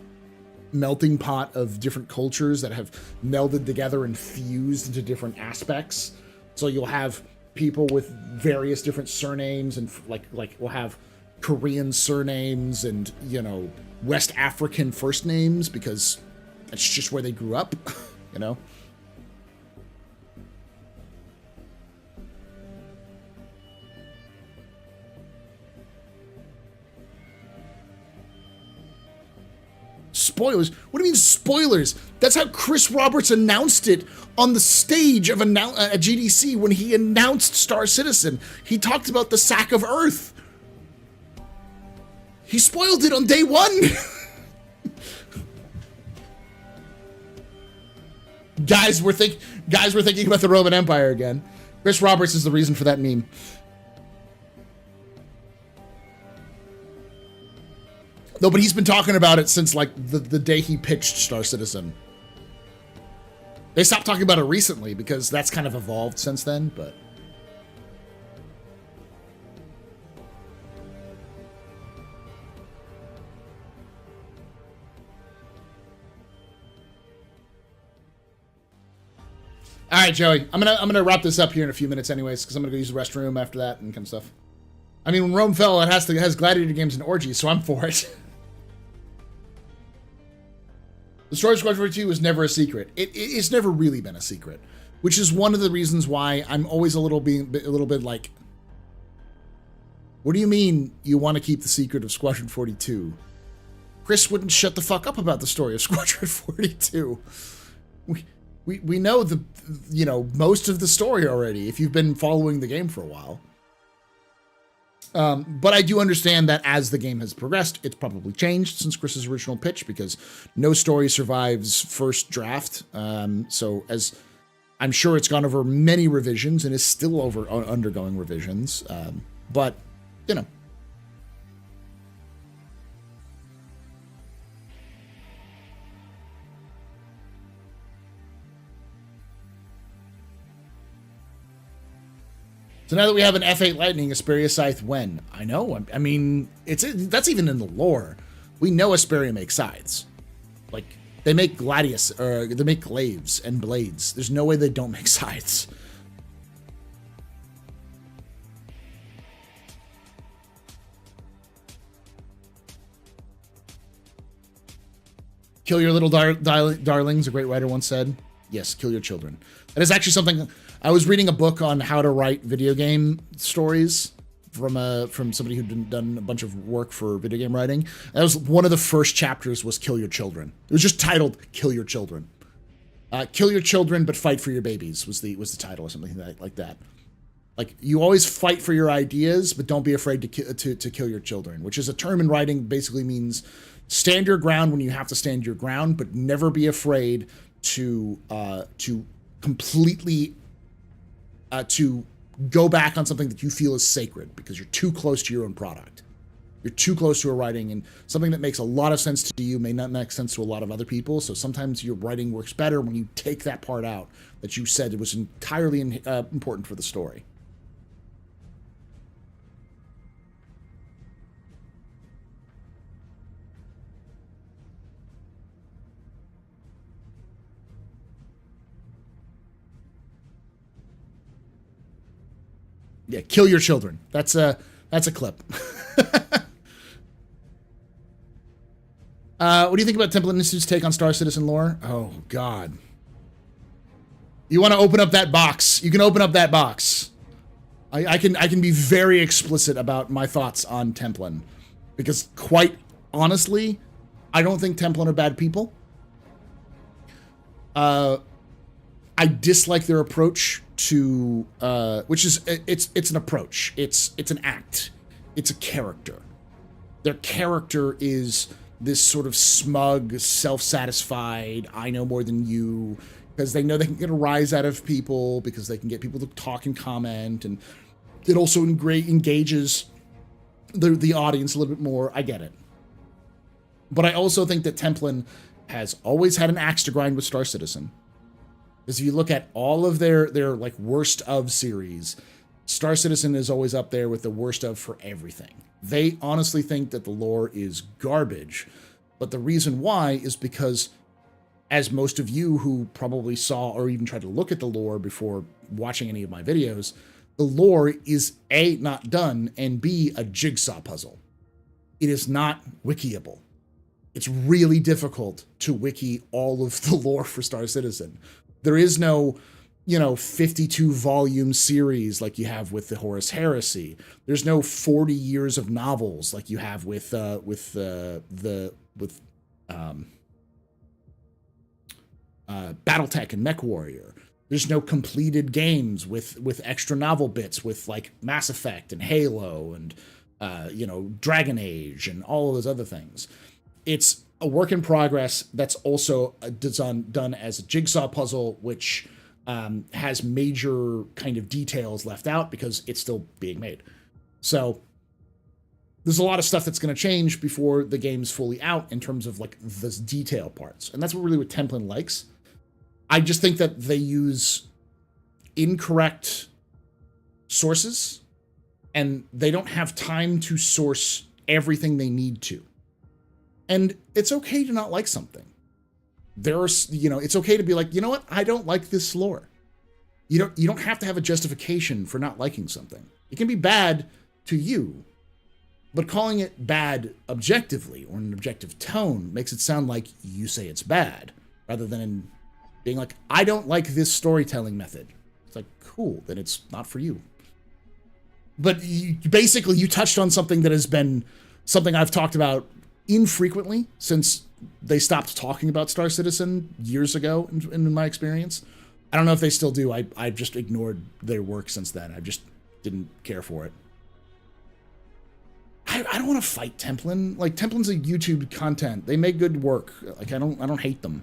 Speaker 1: melting pot of different cultures that have melded together and fused into different aspects. So you'll have people with various different surnames, and like we'll have Korean surnames and, you know, West African first names because that's just where they grew up, you know? Spoilers? What do you mean spoilers? That's how Chris Roberts announced it on the stage of at GDC when he announced Star Citizen. He talked about the sack of Earth. He spoiled it on day one. Guys were thinking about the Roman Empire again. Chris Roberts is the reason for that meme. No, but he's been talking about it since like the day he pitched Star Citizen. They stopped talking about it recently because that's kind of evolved since then, but all right, Joey. I'm gonna wrap this up here in a few minutes, anyways, because I'm gonna go use the restroom after that and kind of stuff. I mean, when Rome fell, it has gladiator games and orgies, so I'm for it. The Destroyer Squad 42 was never a secret. It's never really been a secret, which is one of the reasons why I'm always a little bit like, What do you mean you want to keep the secret of Squadron 42? Chris wouldn't shut the fuck up about the story of Squadron 42. We know most of the story already if you've been following the game for a while. But I do understand that as the game has progressed, it's probably changed since Chris's original pitch because no story survives first draft. So as I'm sure it's gone over many revisions and is still undergoing revisions. But, you know. So now that we have an F8 Lightning, Asperia Scythe when? I know. I mean, that's even in the lore. We know Asperia makes scythes. Like, they make gladius, or they make glaives and blades. There's no way they don't make scythes. Kill your little darlings, a great writer once said. Yes, kill your children. That is actually something. I was reading a book on how to write video game stories from somebody who'd done a bunch of work for video game writing. That was one of the first chapters was kill your children. It was just titled "Kill Your Children." Kill your children, but fight for your babies was the title or something like that. Like, you always fight for your ideas, but don't be afraid to kill your children, which is a term in writing basically means stand your ground when you have to stand your ground, but never be afraid to completely to go back on something that you feel is sacred because you're too close to your own product. You're too close to a writing, and something that makes a lot of sense to you may not make sense to a lot of other people. So sometimes your writing works better when you take that part out that you said it was entirely important for the story. Yeah, kill your children. That's a clip. What do you think about Temple Institute's take on Star Citizen lore? Oh, God. You want to open up that box? You can open up that box. I can be very explicit about my thoughts on Templin. Because, quite honestly, I don't think Templin are bad people. I dislike their approach to, which is, it's an approach. It's an act. It's a character. Their character is this sort of smug, self-satisfied, I know more than you, because they know they can get a rise out of people, because they can get people to talk and comment, and it also engages the audience a little bit more. I get it. But I also think that Templin has always had an axe to grind with Star Citizen. Because if you look at all of their like worst of series, Star Citizen is always up there with the worst of for everything. They honestly think that the lore is garbage. But the reason why is because, as most of you who probably saw or even tried to look at the lore before watching any of my videos, the lore is A, not done, and B, a jigsaw puzzle. It is not wikiable. It's really difficult to wiki all of the lore for Star Citizen. There is no, 52-volume series like you have with the Horus Heresy. There's no 40 years of novels like you have with BattleTech and MechWarrior. There's no completed games with extra novel bits with like Mass Effect and Halo and Dragon Age and all of those other things. It's a work in progress that's also done as a jigsaw puzzle, which has major kind of details left out because it's still being made. So there's a lot of stuff that's going to change before the game's fully out in terms of like the detail parts. And that's what Templin likes. I just think that they use incorrect sources and they don't have time to source everything they need to. And it's okay to not like something. It's okay to be like, you know what? I don't like this lore. You don't have to have a justification for not liking something. It can be bad to you, but calling it bad objectively or in an objective tone makes it sound like you say it's bad, rather than being like, I don't like this storytelling method. It's like, cool, then it's not for you. But basically, you touched on something that has been something I've talked about infrequently since they stopped talking about Star Citizen years ago, in my experience. I don't know if they still do. I've just ignored their work since then. I just didn't care for it. I don't want to fight Templin. Like, Templin's a YouTube content. They make good work. Like, I don't hate them.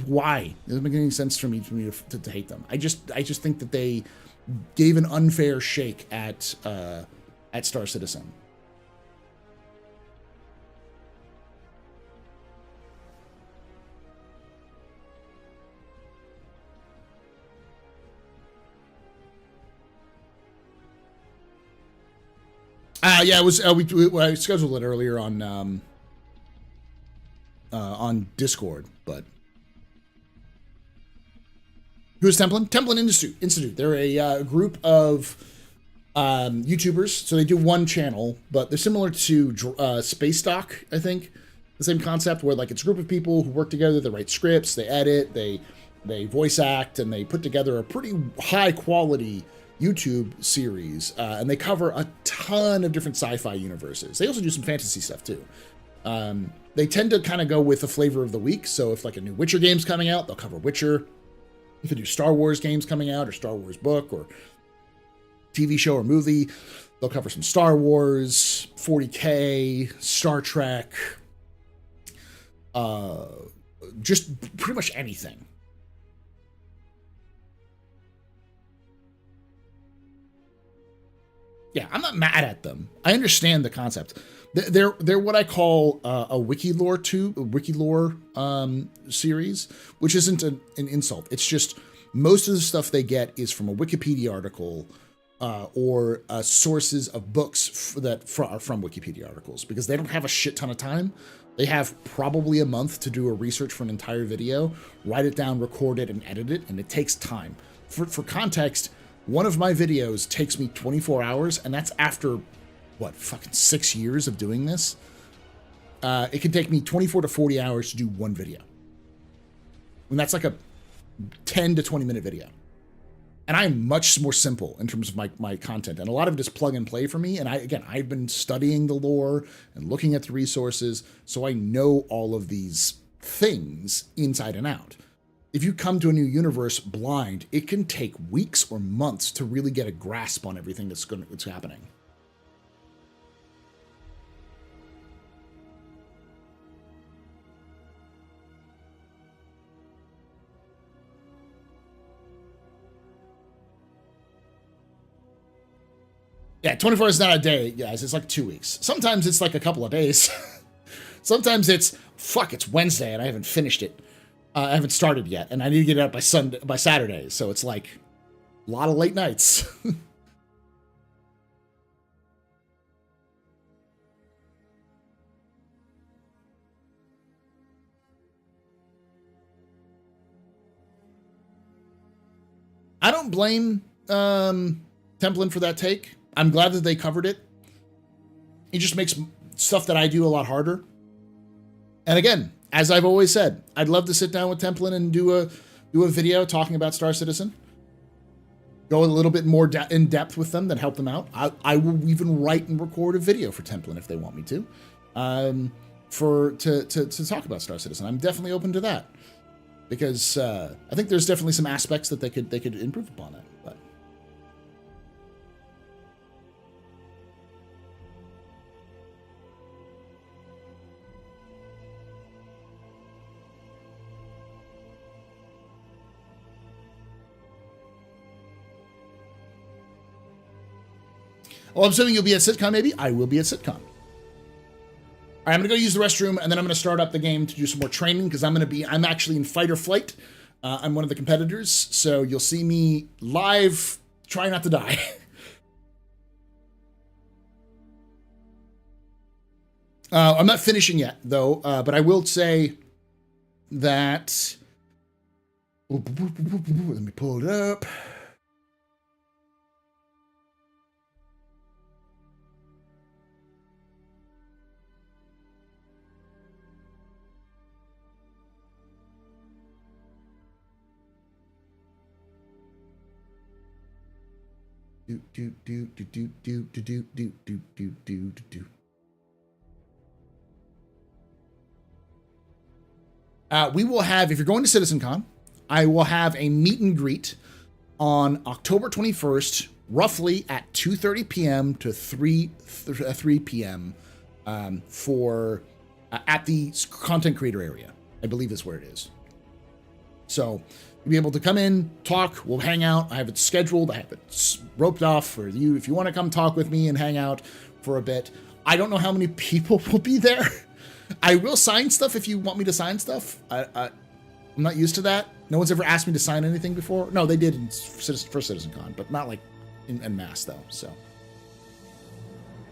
Speaker 1: Why? It doesn't make any sense for me to hate them. I just think that they gave an unfair shake at Star Citizen. Yeah, it was. I scheduled it earlier on Discord, but who's Templin? Templin Institute. They're a group of YouTubers. So they do one channel, but they're similar to Space Doc, I think. The same concept, where like it's a group of people who work together. They write scripts, they edit, they voice act, and they put together a pretty high quality YouTube series, and they cover a ton of different sci-fi universes. They also do some fantasy stuff too. They tend to kind of go with the flavor of the week. So if like a new Witcher game's coming out, they'll cover Witcher. If they do Star Wars games coming out, or Star Wars book, or TV show or movie, they'll cover some Star Wars, 40K, Star Trek, just pretty much anything. Yeah, I'm not mad at them. I understand the concept. They're what I call a WikiLore series, which isn't an insult. It's just most of the stuff they get is from a Wikipedia article or sources of books that are from Wikipedia articles, because they don't have a shit ton of time. They have probably a month to do a research for an entire video, write it down, record it, and edit it, and it takes time. For context, one of my videos takes me 24 hours, and that's after, what, fucking 6 years of doing this? It can take me 24 to 40 hours to do one video. And that's like a 10 to 20 minute video. And I'm much more simple in terms of my content. And a lot of it is plug and play for me. And I've been studying the lore and looking at the resources, so I know all of these things inside and out. If you come to a new universe blind, it can take weeks or months to really get a grasp on everything that's happening. Yeah, 24 is not a day, guys. It's like 2 weeks. Sometimes it's like a couple of days. Sometimes it's Wednesday and I haven't finished it. I haven't started yet, and I need to get it out by Saturday. So it's like a lot of late nights. I don't blame Templin for that take. I'm glad that they covered it. It just makes stuff that I do a lot harder. And again, as I've always said, I'd love to sit down with Templin and do a video talking about Star Citizen. Go a little bit more in depth with them, then help them out. I will even write and record a video for Templin if they want me to talk about Star Citizen. I'm definitely open to that, because I think there's definitely some aspects that they could improve upon it. But well, I'm assuming you'll be at CitizenCon, maybe? I will be at CitizenCon. All right, I'm going to go use the restroom, and then I'm going to start up the game to do some more training, because I'm actually in fight or flight. I'm one of the competitors, so you'll see me live, try not to die. I'm not finishing yet, though, but I will say that... Let me pull it up. Do do do do do do do do do do do do do. We will have, if you're going to CitizenCon, I will have a meet and greet on October 21st, roughly at 2:30 p.m. to 3 p.m. For at the content creator area. I believe is where it is. So you'll be able to come in, talk, we'll hang out. I have it scheduled. I have it roped off for you if you want to come talk with me and hang out for a bit. I don't know how many people will be there. I will sign stuff if you want me to sign stuff. I'm not used to that. No one's ever asked me to sign anything before. No, they did for CitizenCon, but not like en masse though. So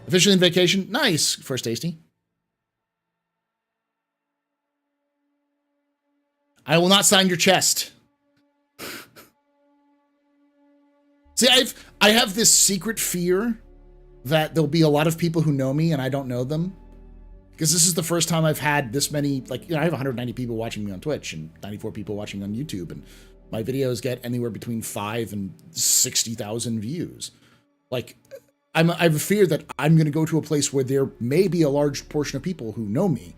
Speaker 1: officially in vacation. Nice. First tasty. I will not sign your chest. See, I have this secret fear that there'll be a lot of people who know me and I don't know them. Because this is the first time I've had this many, like, I have 190 people watching me on Twitch and 94 people watching on YouTube, and my videos get anywhere between 5 and 60,000 views. Like, I have a fear that I'm going to go to a place where there may be a large portion of people who know me,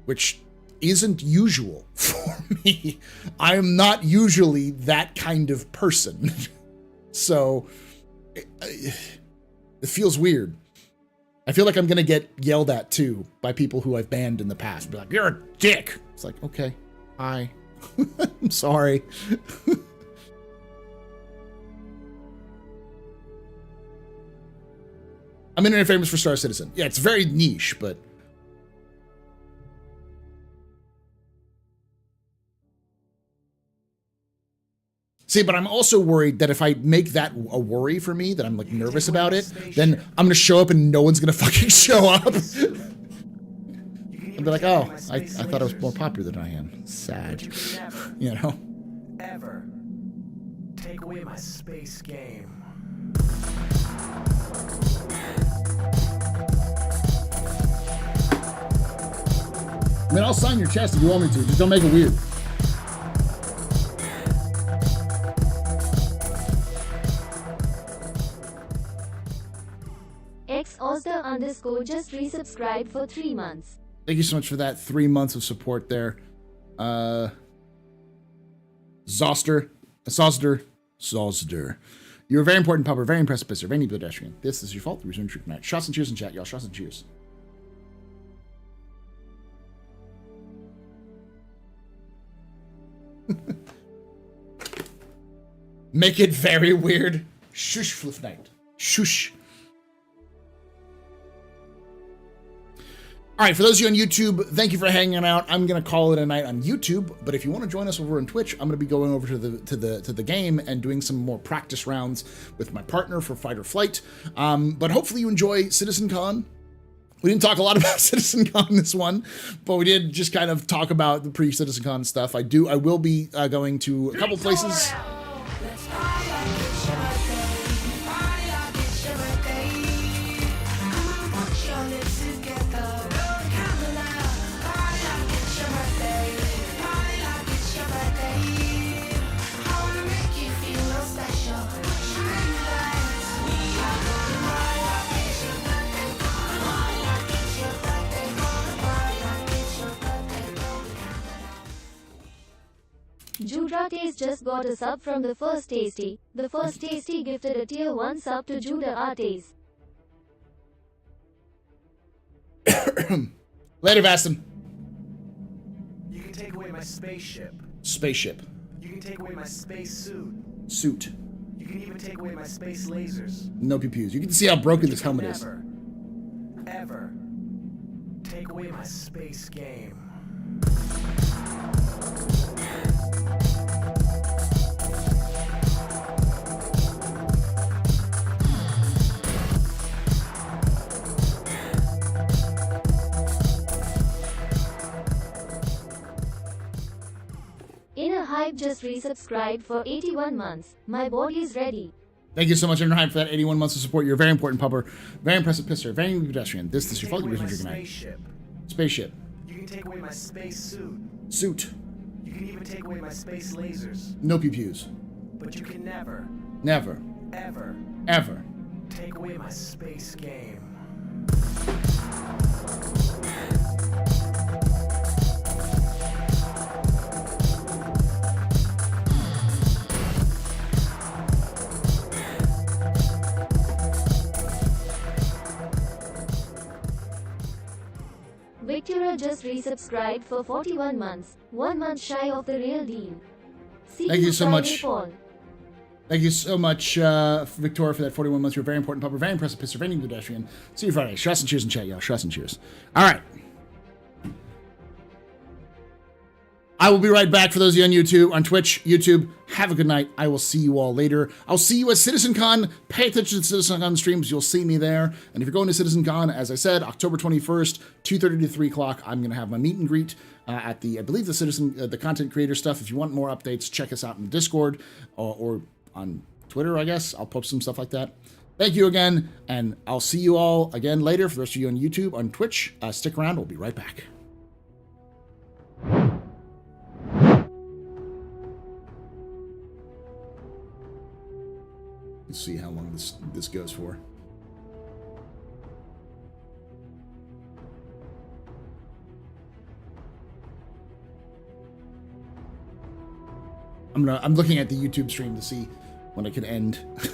Speaker 1: which isn't usual for me. I am not usually that kind of person. So, it feels weird. I feel like I'm going to get yelled at, too, by people who I've banned in the past. Be like, you're a dick. It's like, okay, hi. I'm sorry. I'm internet famous for Star Citizen. Yeah, it's very niche, but... See, but I'm also worried that if I make that a worry for me, that I'm like nervous about it, then I'm gonna show up and no one's gonna fucking show up. And be like, oh, I thought I was more popular than I am. Sad. You know?
Speaker 2: Ever take away my space game.
Speaker 1: I mean, I'll sign your chest if you want me to. Just don't make it weird.
Speaker 3: Xosder_ just resubscribed for 3 months.
Speaker 1: Thank you so much for that 3 months of support there. Zoster. You're a very important pupper, very impressive pisser, very neat pedestrian. This is your fault. The reason trick night. Shots and cheers in chat, y'all. Shots and cheers. Make it very weird. Shush, Fliff Night. Shush. All right, for those of you on YouTube, thank you for hanging out. I'm gonna call it a night on YouTube, but if you want to join us over on Twitch, I'm gonna be going over to the game and doing some more practice rounds with my partner for Fight or Flight. But hopefully you enjoy CitizenCon. We didn't talk a lot about CitizenCon in this one, but we did just kind of talk about the pre-CitizenCon stuff. I will be going to a couple places.
Speaker 3: Judah Taste just got a sub from the First Tasty. The First Tasty gifted a tier 1 sub to Judah Artes.
Speaker 1: Later, Vastin.
Speaker 2: You can take away my spaceship.
Speaker 1: Spaceship.
Speaker 2: You can take away my space suit.
Speaker 1: Suit.
Speaker 2: You can even take away my space lasers.
Speaker 1: No pew-pews. You can see how broken this helmet is.
Speaker 2: Never, ever take away my space game.
Speaker 3: Inner Hype just resubscribed for 81 months. My body's ready.
Speaker 1: Thank you so much, Inner Hype, for that 81 months of support. You're a very important pupper, very impressive pisser, very pedestrian. This is your fault. You're drinking night. Spaceship.
Speaker 2: You can take away my space suit.
Speaker 1: Suit.
Speaker 2: You can even take away my space lasers.
Speaker 1: No pew-pews.
Speaker 2: But you can never,
Speaker 1: Never. ever
Speaker 2: take away my space game.
Speaker 3: Victoria just resubscribed for 41 months, 1 month shy of the real deal. See
Speaker 1: Thank you so
Speaker 3: Friday,
Speaker 1: much.
Speaker 3: Paul.
Speaker 1: Thank you so much, Victoria, for that 41 months. You're a very important pupper, very impressive, Pennsylvania pedestrian. See you Friday. Stress and cheers in chat, y'all. Stress and cheers. All right. I will be right back for those of you on YouTube, on Twitch, YouTube. Have a good night. I will see you all later. I'll see you at CitizenCon. Pay attention to CitizenCon streams. You'll see me there. And if you're going to CitizenCon, as I said, October 21st, 2:30 to 3 o'clock, I'm going to have my meet and greet at the, I believe, the content creator stuff. If you want more updates, check us out in Discord or on Twitter, I guess. I'll post some stuff like that. Thank you again, and I'll see you all again later. For the rest of you on YouTube, on Twitch, stick around. We'll be right back. Let's see how long this goes for. I'm looking at the YouTube stream to see when I can end.